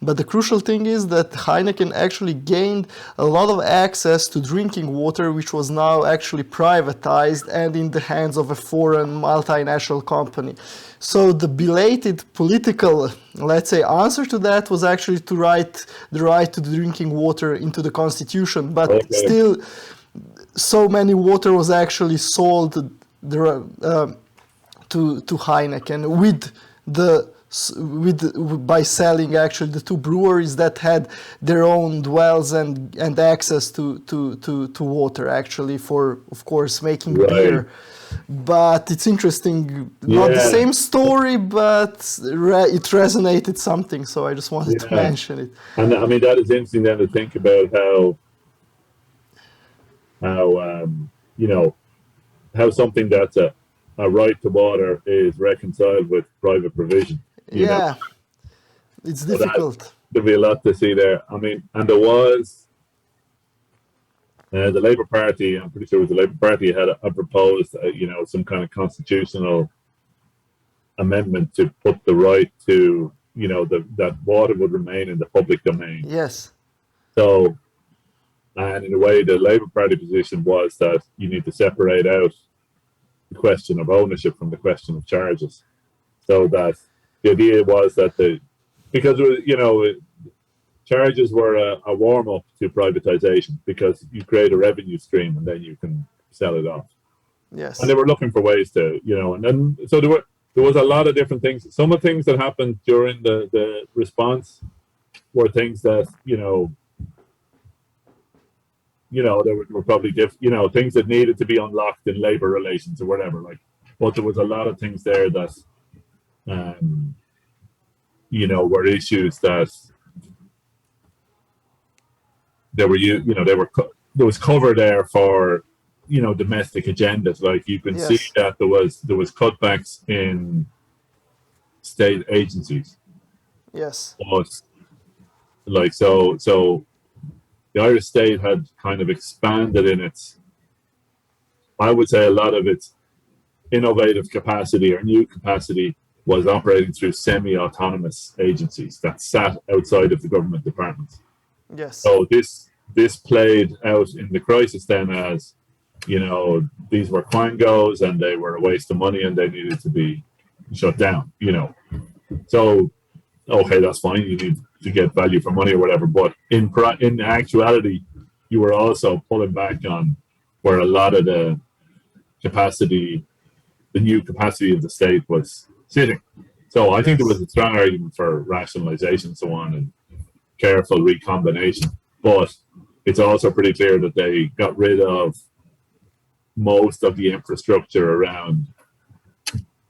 But the crucial thing is that Heineken actually gained a lot of access to drinking water, which was now actually privatized and in the hands of a foreign multinational company. So the belated political, let's say, answer to that was actually to write the right to drinking water into the constitution. But still, so many water was actually sold to Heineken by selling actually the two breweries that had their own wells and access to water, actually, for, of course, making beer. But it's interesting, not the same story, but it resonated something, so I just wanted to mention it. And I mean, that is interesting then to think about how something that's a right to water is reconciled with private provision. You know? It's difficult. There'll be a lot to see there. I mean, and there was the Labour Party, I'm pretty sure it was the Labour Party, had proposed, some kind of constitutional amendment to put the right to, that water would remain in the public domain. Yes. So, and in a way, the Labour Party position was that you need to separate out the question of ownership from the question of charges. So that the idea was that because charges were a warm-up to privatization, because you create a revenue stream and then you can sell it off. Yes. And they were looking for ways to, and then so there was a lot of different things. Some of the things that happened during the response were things that, there were probably things that needed to be unlocked in labor relations or whatever. But there was a lot of things there that, were issues that there was cover there for, domestic agendas. Like you can see that there was cutbacks in state agencies. Yes. But so the Irish state had kind of expanded in its, I would say, a lot of its innovative capacity or new capacity was operating through semi-autonomous agencies that sat outside of the government departments. Yes. So this played out in the crisis then as, these were quangos and they were a waste of money and they needed to be shut down, So, okay, that's fine. You need to get value for money or whatever. But in actuality, you were also pulling back on where a lot of the new capacity of the state was sitting. So I think there was a strong argument for rationalization and so on and careful recombination. But it's also pretty clear that they got rid of most of the infrastructure around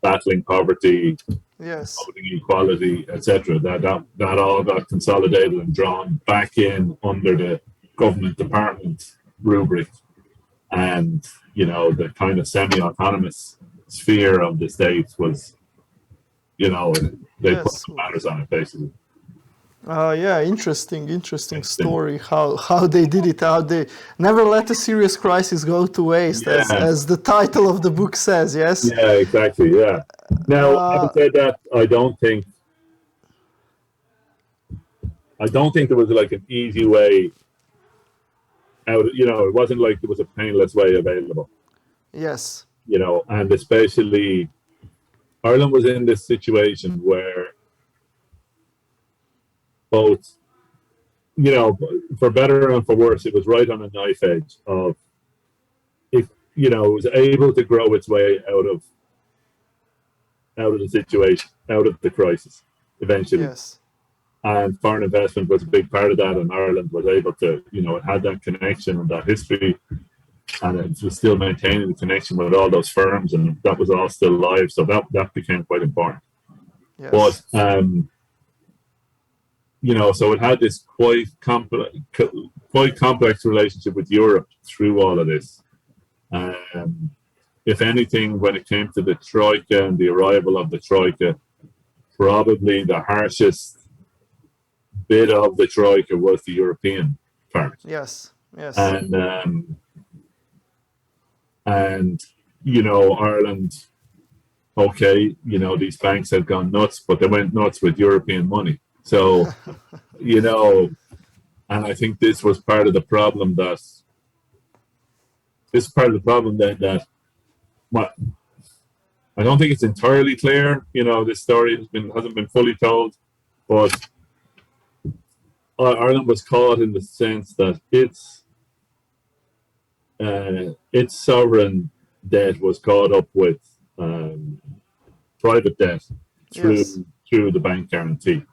battling poverty, voting equality, etc. That all got consolidated and drawn back in under the government department rubric, and the kind of semi-autonomous sphere of the states was, they put some matters on it basically. Interesting story how they did it, how they never let a serious crisis go to waste, as the title of the book says. Yes. Yeah, exactly. Yeah. Now I would say that I don't think there was like an easy way out. It wasn't like there was a painless way available. Yes. And especially Ireland was in this situation where both, for better and for worse, it was right on a knife edge of, if it was able to grow its way out of the situation, out of the crisis eventually. Yes. And foreign investment was a big part of that, and Ireland was able to, it had that connection and that history, and it was still maintaining the connection with all those firms, and that was all still live, so that became quite important. Yes. But you know, so it had this quite complex relationship with Europe through all of this. If anything, when it came to the Troika and the arrival of the Troika, probably the harshest bit of the Troika was the European part. Yes, yes. And you know, Ireland, okay, you know, these banks had gone nuts, but they went nuts with European money. So, you know, and I think this was part of the problem that well, I don't think it's entirely clear, you know, this story hasn't been fully told, but Ireland was caught in the sense that its sovereign debt was caught up with private debt through the bank guarantee.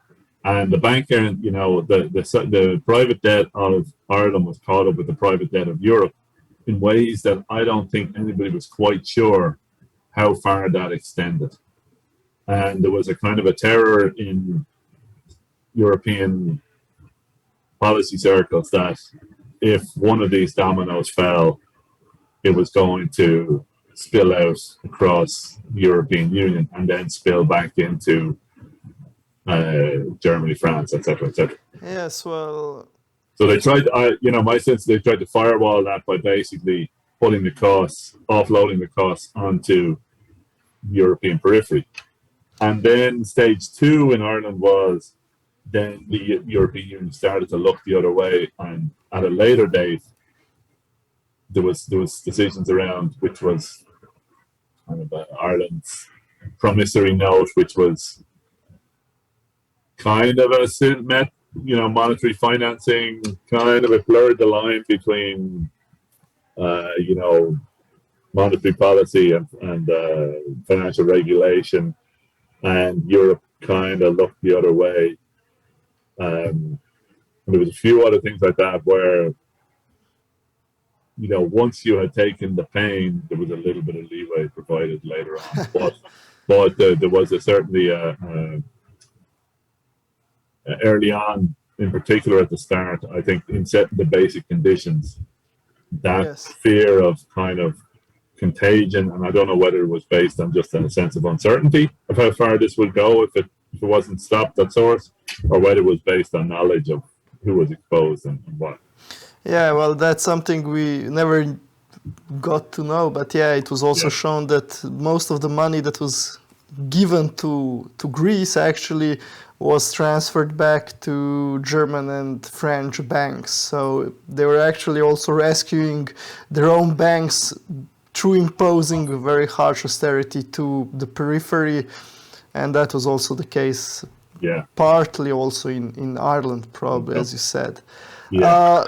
And the bank guarantee, you know, the private debt of Ireland was caught up with the private debt of Europe in ways that I don't think anybody was quite sure how far that extended. And there was a kind of a terror in European policy circles that if one of these dominoes fell, it was going to spill out across the European Union and then spill back into Germany, France, etc., etc. Yes, well. So they tried, you know, my sense they tried to firewall that by basically putting the costs, offloading the costs onto European periphery. And then stage 2 in Ireland was then the European Union started to look the other way, and at a later date, there was decisions around which was kind of Ireland's promissory note, which was kind of you know, monetary financing, kind of it blurred the line between, you know, monetary policy and financial regulation, and Europe kind of looked the other way. And there was a few other things like that where, you know, once you had taken the pain, there was a little bit of leeway provided later on. but there was certainly early on, in particular at the start, I think in setting the basic conditions, that fear of kind of contagion, and I don't know whether it was based on just a sense of uncertainty of how far this would go if it wasn't stopped at source, or whether it was based on knowledge of who was exposed and what. Yeah, well, that's something we never got to know, but yeah, it was also shown that most of the money that was given to Greece actually was transferred back to German and French banks. So they were actually also rescuing their own banks through imposing very harsh austerity to the periphery. And that was also the case, partly also in Ireland, probably, as you said. Yeah.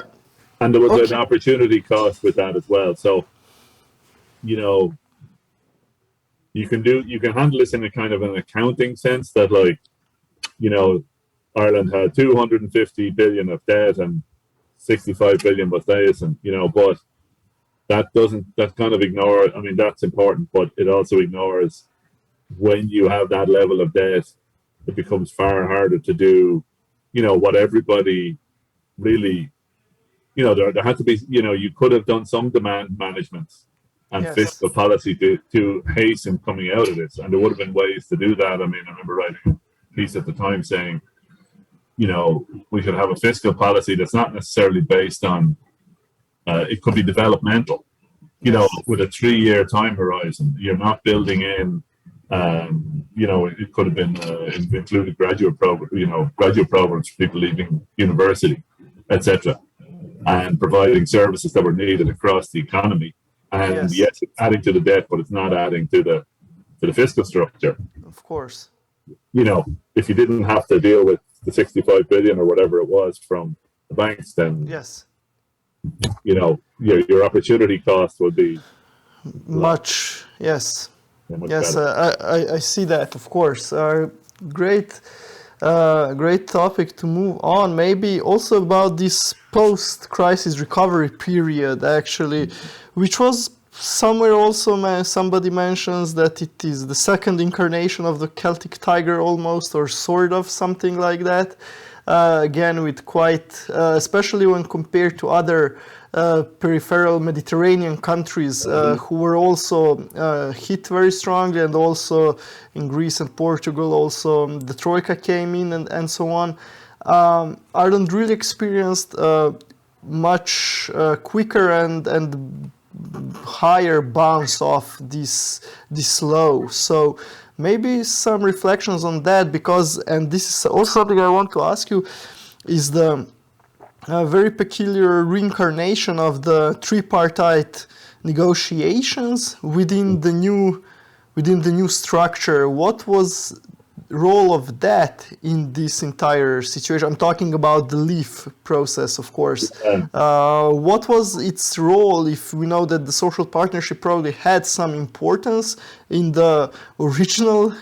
And there was an opportunity cost with that as well. So, you know, you can handle this in a kind of an accounting sense that, like, you know, Ireland had 250 billion of debt and 65 billion was this, and, you know, but that kind of ignores, I mean, that's important, but it also ignores when you have that level of debt, it becomes far harder to do, you know, what everybody really, you know, there had to be, you know, you could have done some demand management and fiscal policy to hasten coming out of this. And there would have been ways to do that. I mean, I remember writing a piece at the time saying, you know, we could have a fiscal policy that's not necessarily based on, it could be developmental, you know, with a 3-year time horizon. You're not building in, you know, it could have been included graduate programs for people leaving university, etc., and providing services that were needed across the economy. And yes, it's adding to the debt, but it's not adding to the fiscal structure. Of course. You know, if you didn't have to deal with the 65 billion or whatever it was from the banks, then you know, your opportunity cost would be much. Yes. Yes, I see that, of course. Great topic to move on. Maybe also about this post-crisis recovery period, actually, which was somewhere also somebody mentions that it is the second incarnation of the Celtic tiger almost, or sort of something like that. Again, with quite, especially when compared to other peripheral Mediterranean countries who were also hit very strongly, and also in Greece and Portugal also the Troika came in and so on. Ireland really experienced much quicker and higher bounce of this low. So maybe some reflections on that, because, and this is also something I want to ask you, is the very peculiar reincarnation of the tripartite negotiations within the new structure. What was role of that in this entire situation? I'm talking about the LEAF process, of course. What was its role, if we know that the social partnership probably had some importance in the original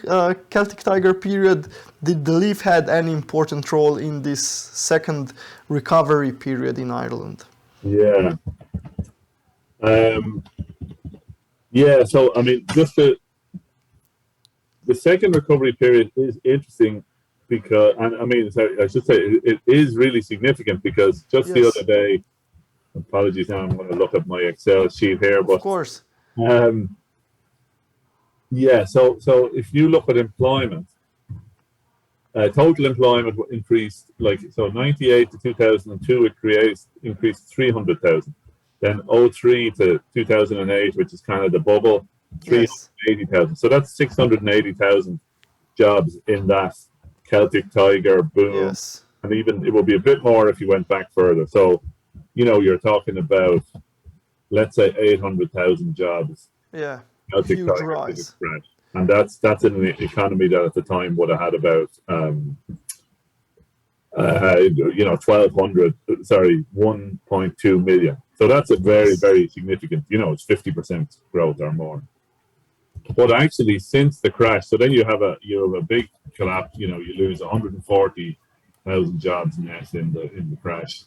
Celtic Tiger period? Did the LEAF had any important role in this second recovery period in Ireland? Yeah. So, I mean, the second recovery period is interesting because, and I mean, I should say it is really significant, because just the other day, apologies now, I'm going to look at my Excel sheet here, but of course. So if you look at employment, total employment increased, 98 to 2002, it increased 300,000. Then 03 to 2008, which is kind of the bubble, 380,000. So that's 680,000 jobs in that Celtic Tiger boom. Yes. And even it will be a bit more if you went back further. So, you're talking about, let's say, 800,000 jobs. Yeah. Celtic Huge Tiger rise. And that's in an economy that at the time would have had about 1.2 million. So that's a very, very significant, it's 50% growth or more. But actually, since the crash, so then you have a big collapse. You lose 140,000 jobs net in the crash,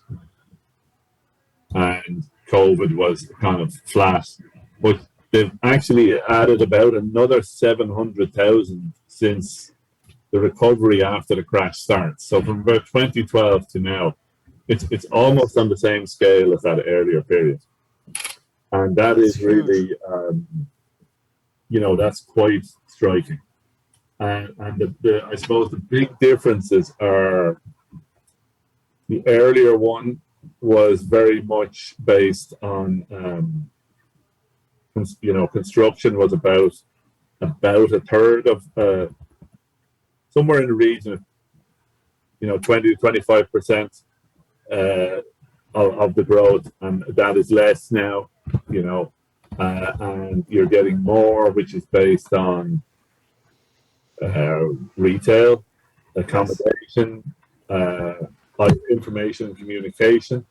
and COVID was kind of flat. But they've actually added about another 700,000 since the recovery after the crash starts. So from about 2012 to now, it's almost on the same scale as that earlier period, and that is really. That's quite striking. And I suppose the big differences are, the earlier one was very much based on, construction was about a third of, somewhere in the region of, 20 to 25% of the growth, and that is less now, and you're getting more, which is based on retail, accommodation, information and communication,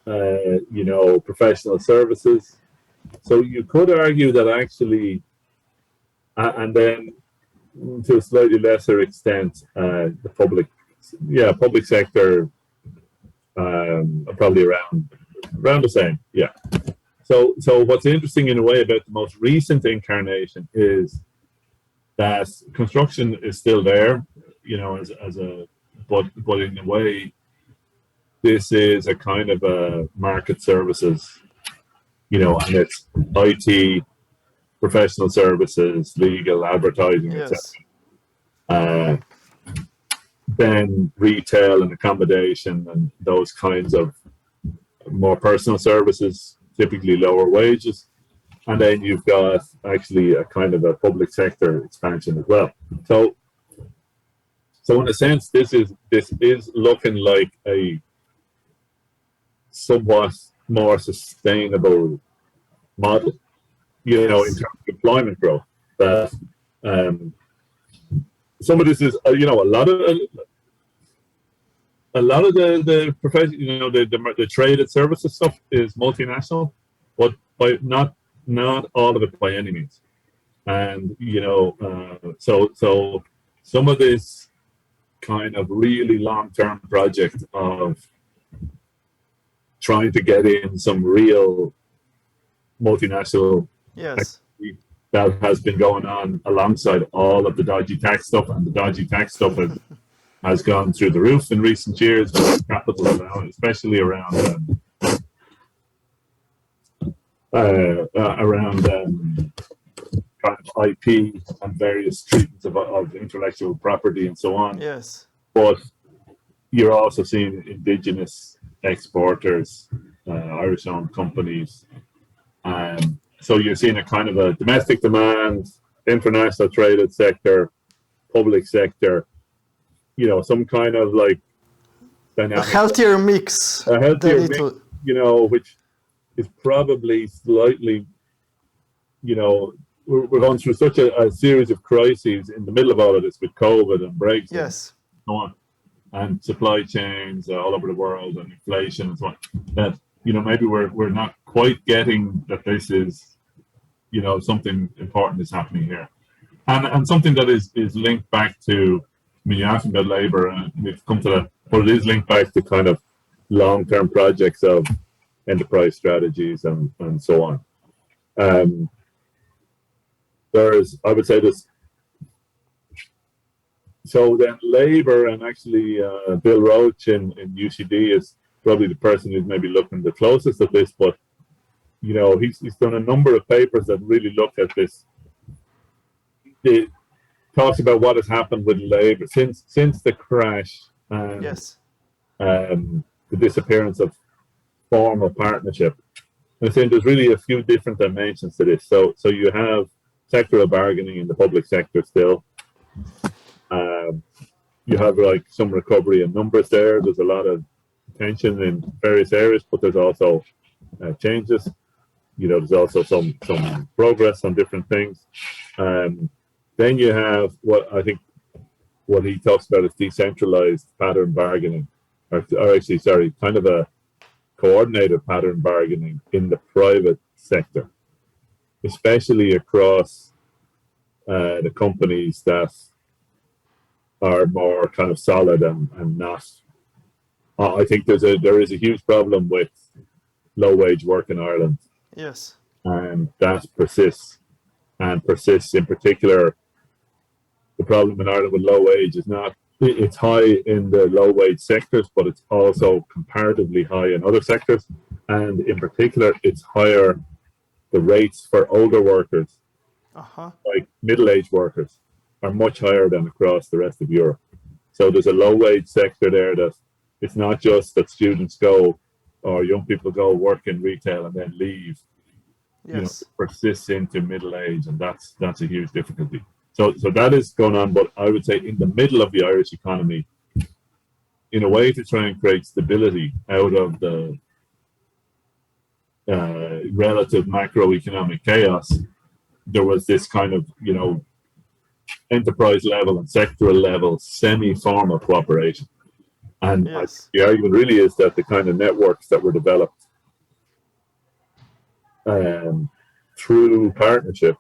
professional services. So you could argue that actually, and then to a slightly lesser extent, the public sector, probably around the same, yeah. So what's interesting in a way about the most recent incarnation is that construction is still there, but in a way, this is a kind of a market services, and it's IT, professional services, legal, advertising, etc. Then retail and accommodation and those kinds of more personal services, typically lower wages, and then you've got actually a kind of a public sector expansion as well. So in a sense, this is looking like a somewhat more sustainable model, in terms of employment growth. That some of this is, a lot of the profession, the trade and services stuff is multinational, but not all of it by any means. And so some of this kind of really long-term project of trying to get in some real multinational Yes. that has been going on alongside all of the dodgy tax stuff, and the dodgy tax stuff has gone through the roof in recent years, capital, especially around kind of IP and various treatments of intellectual property and so on. Yes. But you're also seeing indigenous exporters, Irish-owned companies. So you're seeing a kind of a domestic demand, international traded sector, public sector, some kind of like dynamic. A healthier mix. A healthier mix, which is probably slightly, we're going through such a series of crises in the middle of all of this with COVID and Brexit. Yes. And so on, and supply chains all over the world and inflation and so on, that, maybe we're not quite getting that this is, something important is happening here. And something that is linked back to, you asked about labor, and we've come to that, but it is linked back to kind of long-term projects of enterprise strategies and so on. I would say this. So then labor, and actually Bill Roach in UCD is probably the person who's maybe looking the closest at this, but he's done a number of papers that really look at this. It talks about what has happened with labor since the crash and Yes. The disappearance of formal partnership. And I think there's really a few different dimensions to this. So you have sectoral bargaining in the public sector still. You have like some recovery in numbers there. There's a lot of tension in various areas, but there's also changes. There's also some progress on different things. Then you have what he talks about is decentralized pattern bargaining, or kind of a coordinated pattern bargaining in the private sector, especially across the companies that are more kind of solid and not. I think there is a huge problem with low wage work in Ireland. Yes. And that persists in particular. The problem in Ireland with low wage is not, it's high in the low wage sectors, but it's also comparatively high in other sectors. And in particular, it's higher, the rates for older workers, like middle-aged workers, are much higher than across the rest of Europe. So there's a low wage sector there that it's not just that students go or young people go work in retail and then leave. Yes. It persists into middle age, and that's a huge difficulty. So that is going on, but I would say in the middle of the Irish economy, in a way to try and create stability out of the relative macroeconomic chaos, there was this kind of, enterprise level and sectoral level semi-formal cooperation. And Yes. the argument really is that the kind of networks that were developed through partnership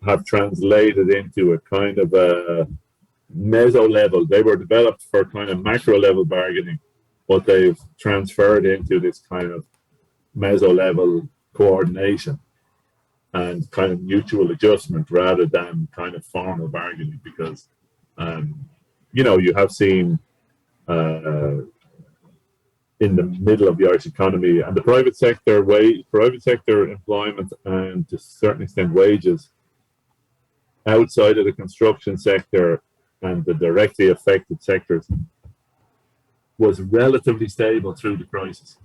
have translated into a kind of a meso level. They were developed for kind of macro level bargaining, but they've transferred into this kind of meso level coordination and kind of mutual adjustment rather than kind of formal bargaining, because you have seen in the middle of the Irish economy and the private sector employment, and to a certain extent wages outside of the construction sector and the directly affected sectors was relatively stable through the crisis.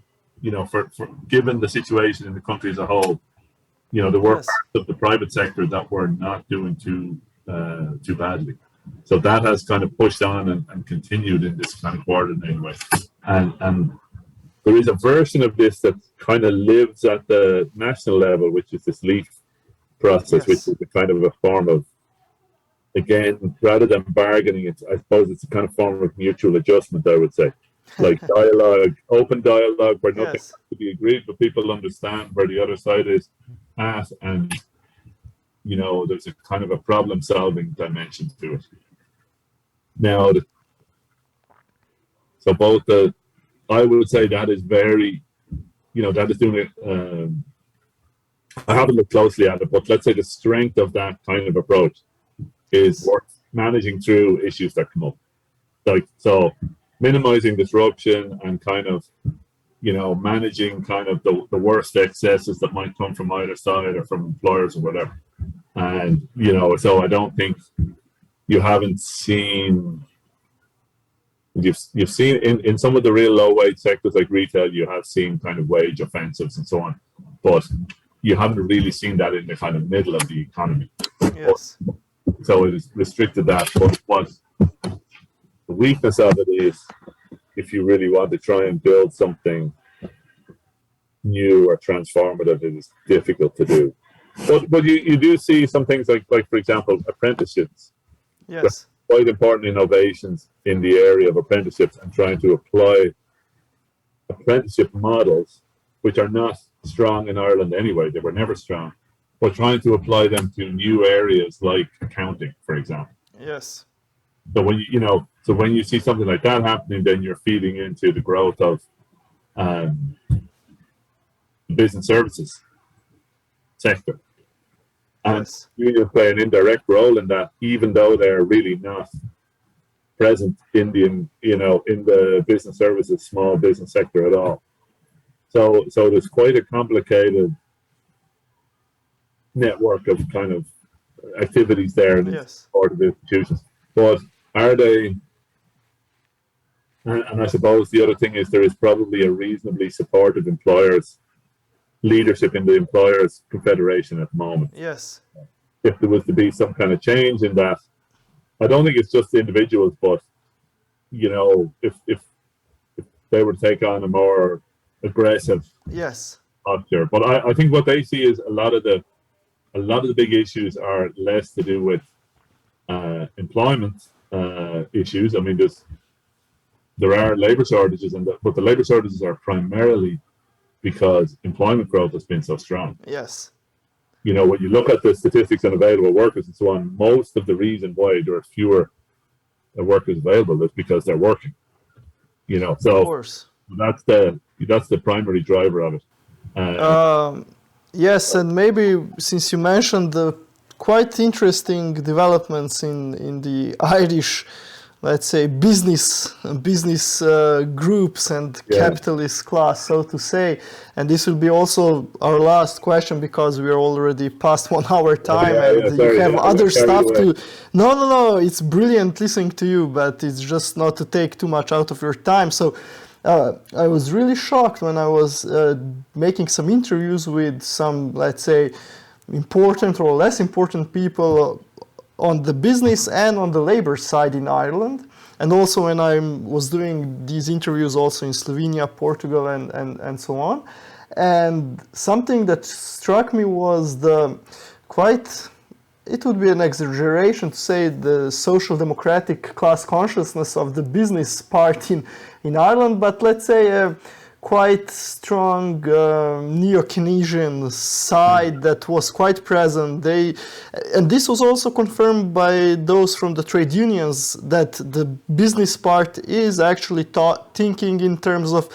For given the situation in the country as a whole, there were Yes. parts of the private sector that were not doing too badly. So that has kind of pushed on and continued in this kind of coordinated way. And there is a version of this that kind of lives at the national level, which is this LEAF process, Yes. which is a kind of a form of, again, rather than bargaining, I suppose it's a kind of form of mutual adjustment, I would say. Like dialogue, open dialogue, where nothing Yes. has to be agreed, but people understand where the other side is at, and there's a kind of a problem-solving dimension to it. Now, so both I would say that is very, that is doing I haven't looked closely at it, but let's say the strength of that kind of approach is managing through issues that come up. Like, so minimizing disruption and kind of, managing kind of the worst excesses that might come from either side or from employers or whatever. And, so I don't think you haven't seen, you've seen in some of the real low wage sectors like retail, you have seen kind of wage offensives and so on, but you haven't really seen that in the kind of middle of the economy. Yes. So it is restricted that. But what the weakness of it is, if you really want to try and build something new or transformative, it is difficult to do. But you do see some things like for example, apprenticeships. Yes. Quite important innovations in the area of apprenticeships and trying to apply apprenticeship models, which are not strong in Ireland anyway. They were never strong. But trying to apply them to new areas like accounting, for example. Yes. So when when you see something like that happening, then you're feeding into the growth of business services sector. And you play an indirect role in that, even though they're really not present in the business services, small business sector at all. So there's quite a complicated network of kind of activities there in sort of institutions. But are they? And I suppose the other thing is there is probably a reasonably supportive leadership in the Employers Confederation at the moment. Yes. If there was to be some kind of change in that, I don't think it's just the individuals, but if they were to take on a more aggressive posture. But I think what they see is a lot of the big issues are less to do with employment issues. I mean, there are labor shortages, but the labor shortages are primarily because employment growth has been so strong. Yes. When you look at the statistics on available workers and so on, most of the reason why there are fewer workers available is because they're working. So of course. that's the primary driver of it. Yes, and maybe since you mentioned the quite interesting developments in the Irish, let's say, business groups and capitalist class, so to say. And this will be also our last question because we are already past 1 hour time you have other stuff to... No, it's brilliant listening to you, but it's just not to take too much out of your time. So I was really shocked when I was making some interviews with some, let's say, important or less important people on the business and on the labor side in Ireland. And also when I was doing these interviews also in Slovenia, Portugal, and so on. And something that struck me was it would be an exaggeration to say the social democratic class consciousness of the business part in Ireland, but let's say quite strong neo-Keynesian side that was quite present. And this was also confirmed by those from the trade unions that the business part is actually thinking in terms of,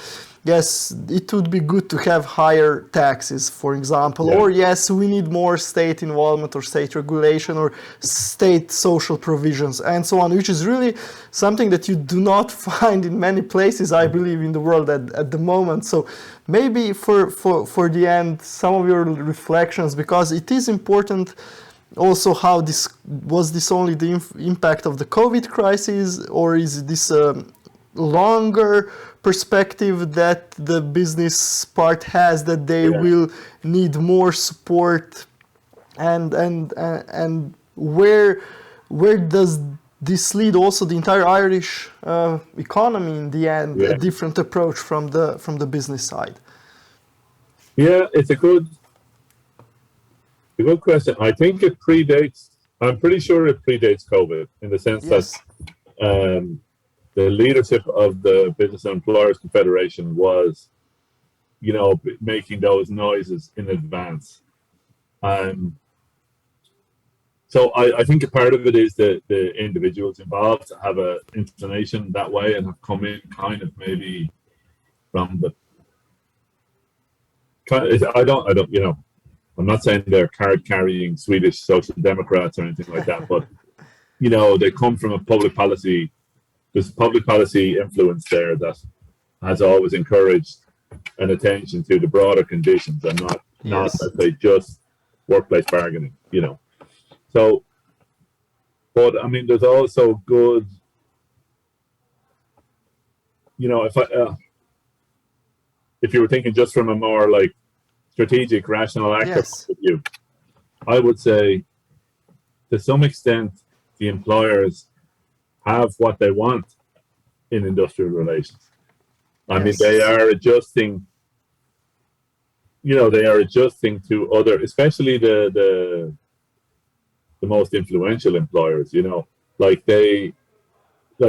yes, it would be good to have higher taxes, for example, or yes, we need more state involvement or state regulation or state social provisions and so on, which is really something that you do not find in many places, I believe, in the world at the moment. So maybe for the end, some of your reflections, because it is important also how was this only the impact of the COVID crisis, or is this longer perspective that the business part has, that they will need more support, and where does this lead also the entire Irish economy in the end, a different approach from the business side? Yeah, it's a good question. I think I'm pretty sure it predates COVID, in the sense that the leadership of the Business and Employers Confederation was, making those noises in advance. So I think a part of it is the individuals involved have an inclination that way and have come in kind of maybe from the... I don't I'm not saying they're card-carrying Swedish social democrats or anything like that, but, you know, they come from a public policy, there's public policy influence there that has always encouraged an attention to the broader conditions and not that they just workplace bargaining, you know. So, but I mean, there's also good, you know, if you were thinking just from a more like strategic, rational actor point of view, I would say to some extent the employers have what they want in industrial relations. I mean, they are adjusting, you know, they are adjusting to other, especially the most influential employers, you know, like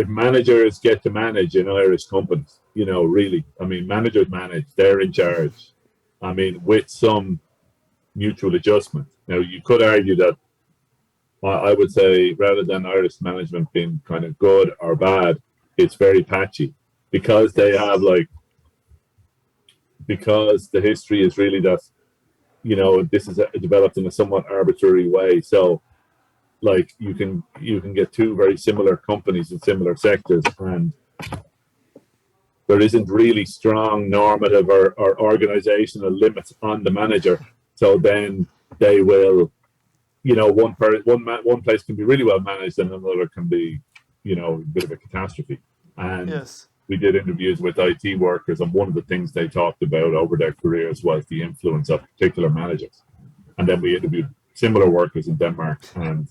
managers get to manage in Irish companies, you know, really. I mean, managers manage, they're in charge. I mean, with some mutual adjustment. Now, you could argue that, I would say, rather than Irish management being kind of good or bad, it's very patchy because they have because the history is really that, you know, this is developed in a somewhat arbitrary way. So, like, you can get two very similar companies in similar sectors, and there isn't really strong normative or organizational limits on the manager. So then they will, you know, one place can be really well managed and another can be, you know, a bit of a catastrophe. And we did interviews with IT workers, and one of the things they talked about over their careers was the influence of particular managers. And then we interviewed similar workers in Denmark, and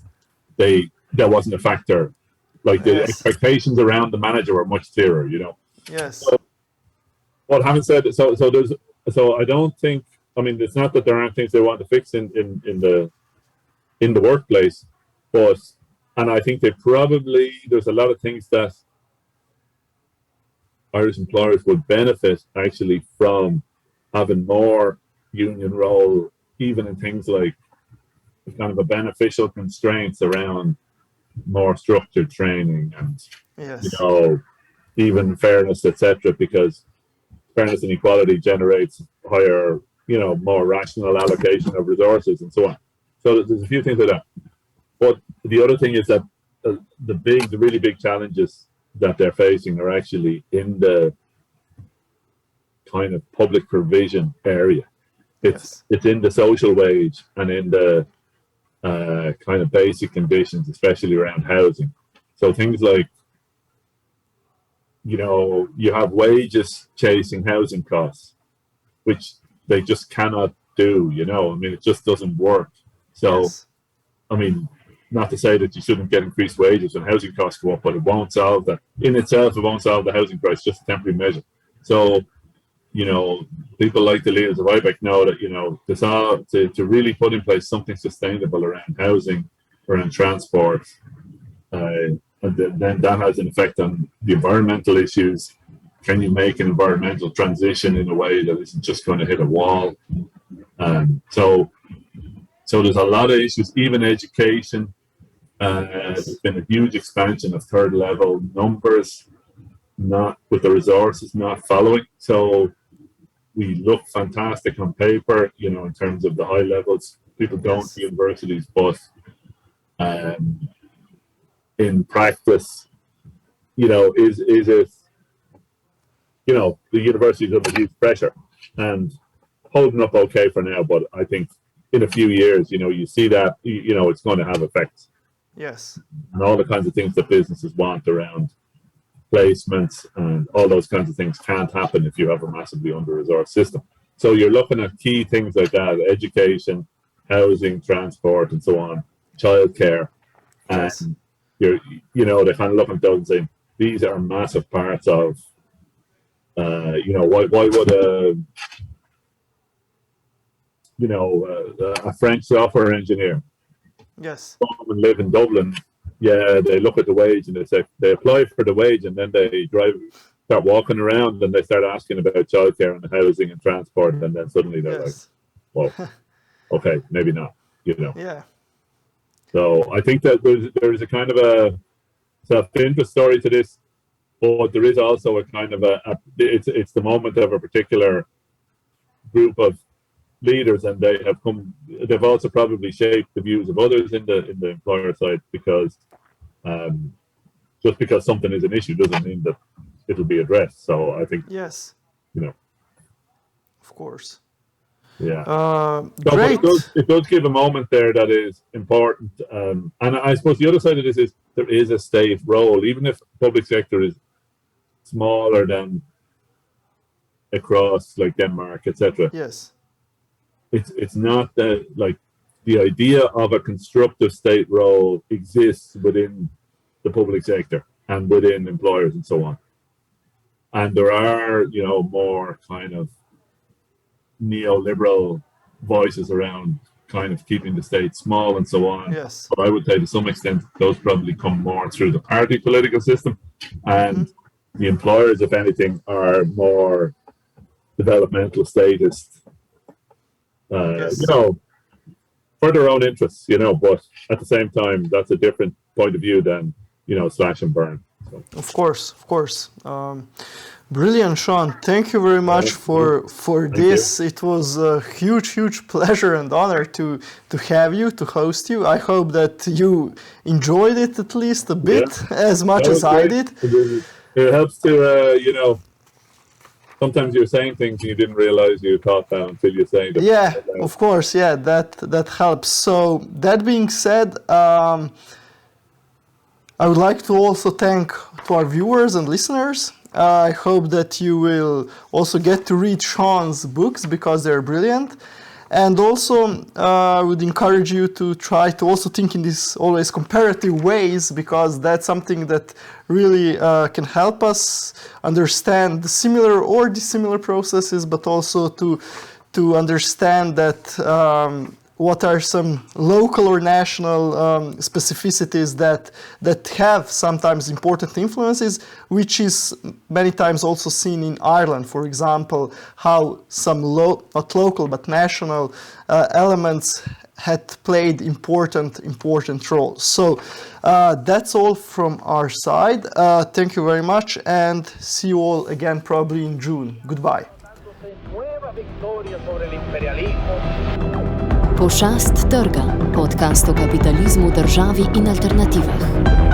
that wasn't a factor. Like the expectations around the manager were much clearer, you know. Yes. So, well, having said it, so I don't think, I mean, it's not that there aren't things they want to fix in the workplace, but, and I think there's a lot of things that Irish employers would benefit actually from having more union role, even in things like kind of a beneficial constraints around more structured training and, you know, even fairness, etc., because fairness and equality generates higher, you know, more rational allocation of resources and so on. So there's a few things like that. But the other thing is that the really big challenges that they're facing are actually in the kind of public provision area. It's in the social wage and in the kind of basic conditions, especially around housing. So things like, you know, you have wages chasing housing costs, which they just cannot do, you know. I mean, it just doesn't work. So, I mean, not to say that you shouldn't get increased wages when housing costs go up, but it won't solve that. In itself, it won't solve the housing price, just a temporary measure. So, you know, people like the leaders of IBEC know that, you know, to really put in place something sustainable around housing, around transport, and then that has an effect on the environmental issues. Can you make an environmental transition in a way that isn't just going to hit a wall? So there's a lot of issues, even education. There's been a huge expansion of third level numbers, not with the resources not following. So we look fantastic on paper, you know, in terms of the high levels. People going to universities, but in practice, you know, is it, you know, the university is under huge pressure and holding up okay for now, but I think in a few years, you know, you see that, you know, it's going to have effects. Yes. And all the kinds of things that businesses want around placements and all those kinds of things can't happen if you have a massively under-resourced system. So you're looking at key things like that: education, housing, transport, and so on, childcare. And you're, you know, they're kind of looking at those and saying, these are massive parts of, you know, why would a French software engineer come and live in Dublin? Yeah, they look at the wage and they apply for the wage, and then they start walking around and they start asking about childcare and housing and transport, and then suddenly they're like, well, okay, maybe not, you know. Yeah. So I think that there's a kind of a self-interest story to this, but there is also a kind of it's the moment of a particular group of leaders, and they've also probably shaped the views of others in the employer side, because just because something is an issue doesn't mean that it'll be addressed. So I think, yes, of course. Yeah. Great. It does give a moment there that is important. And I suppose the other side of this is there is a state role, even if the public sector is smaller than across like Denmark, etc. Yes. It's not that, like, the idea of a constructive state role exists within the public sector and within employers and so on. And there are, more kind of neoliberal voices around kind of keeping the state small and so on. Yes. But I would say to some extent those probably come more through the party political system, and the employers, if anything, are more developmental statist, for their own interests, but at the same time, that's a different point of view than, slash and burn. So. Of course. Brilliant, Seán. Thank you very much for this. It was a huge pleasure and honor to have you, to host you. I hope that you enjoyed it at least a bit, as much as I did. It helps to, sometimes you're saying things and you didn't realize you thought that until you're saying them. Yeah, of course. Yeah, that helps. So that being said, I would like to also thank to our viewers and listeners. I hope that you will also get to read Seán's books because they're brilliant. And also, I would encourage you to try to also think in these always comparative ways, because that's something that really can help us understand the similar or dissimilar processes, but also to understand that what are some local or national specificities that have sometimes important influences, which is many times also seen in Ireland, for example, how some not local but national elements had played important roles. So that's all from our side. Thank you very much, and see you all again probably in June. Goodbye. Pošast trga, podkast o kapitalizmu, državi in alternativah.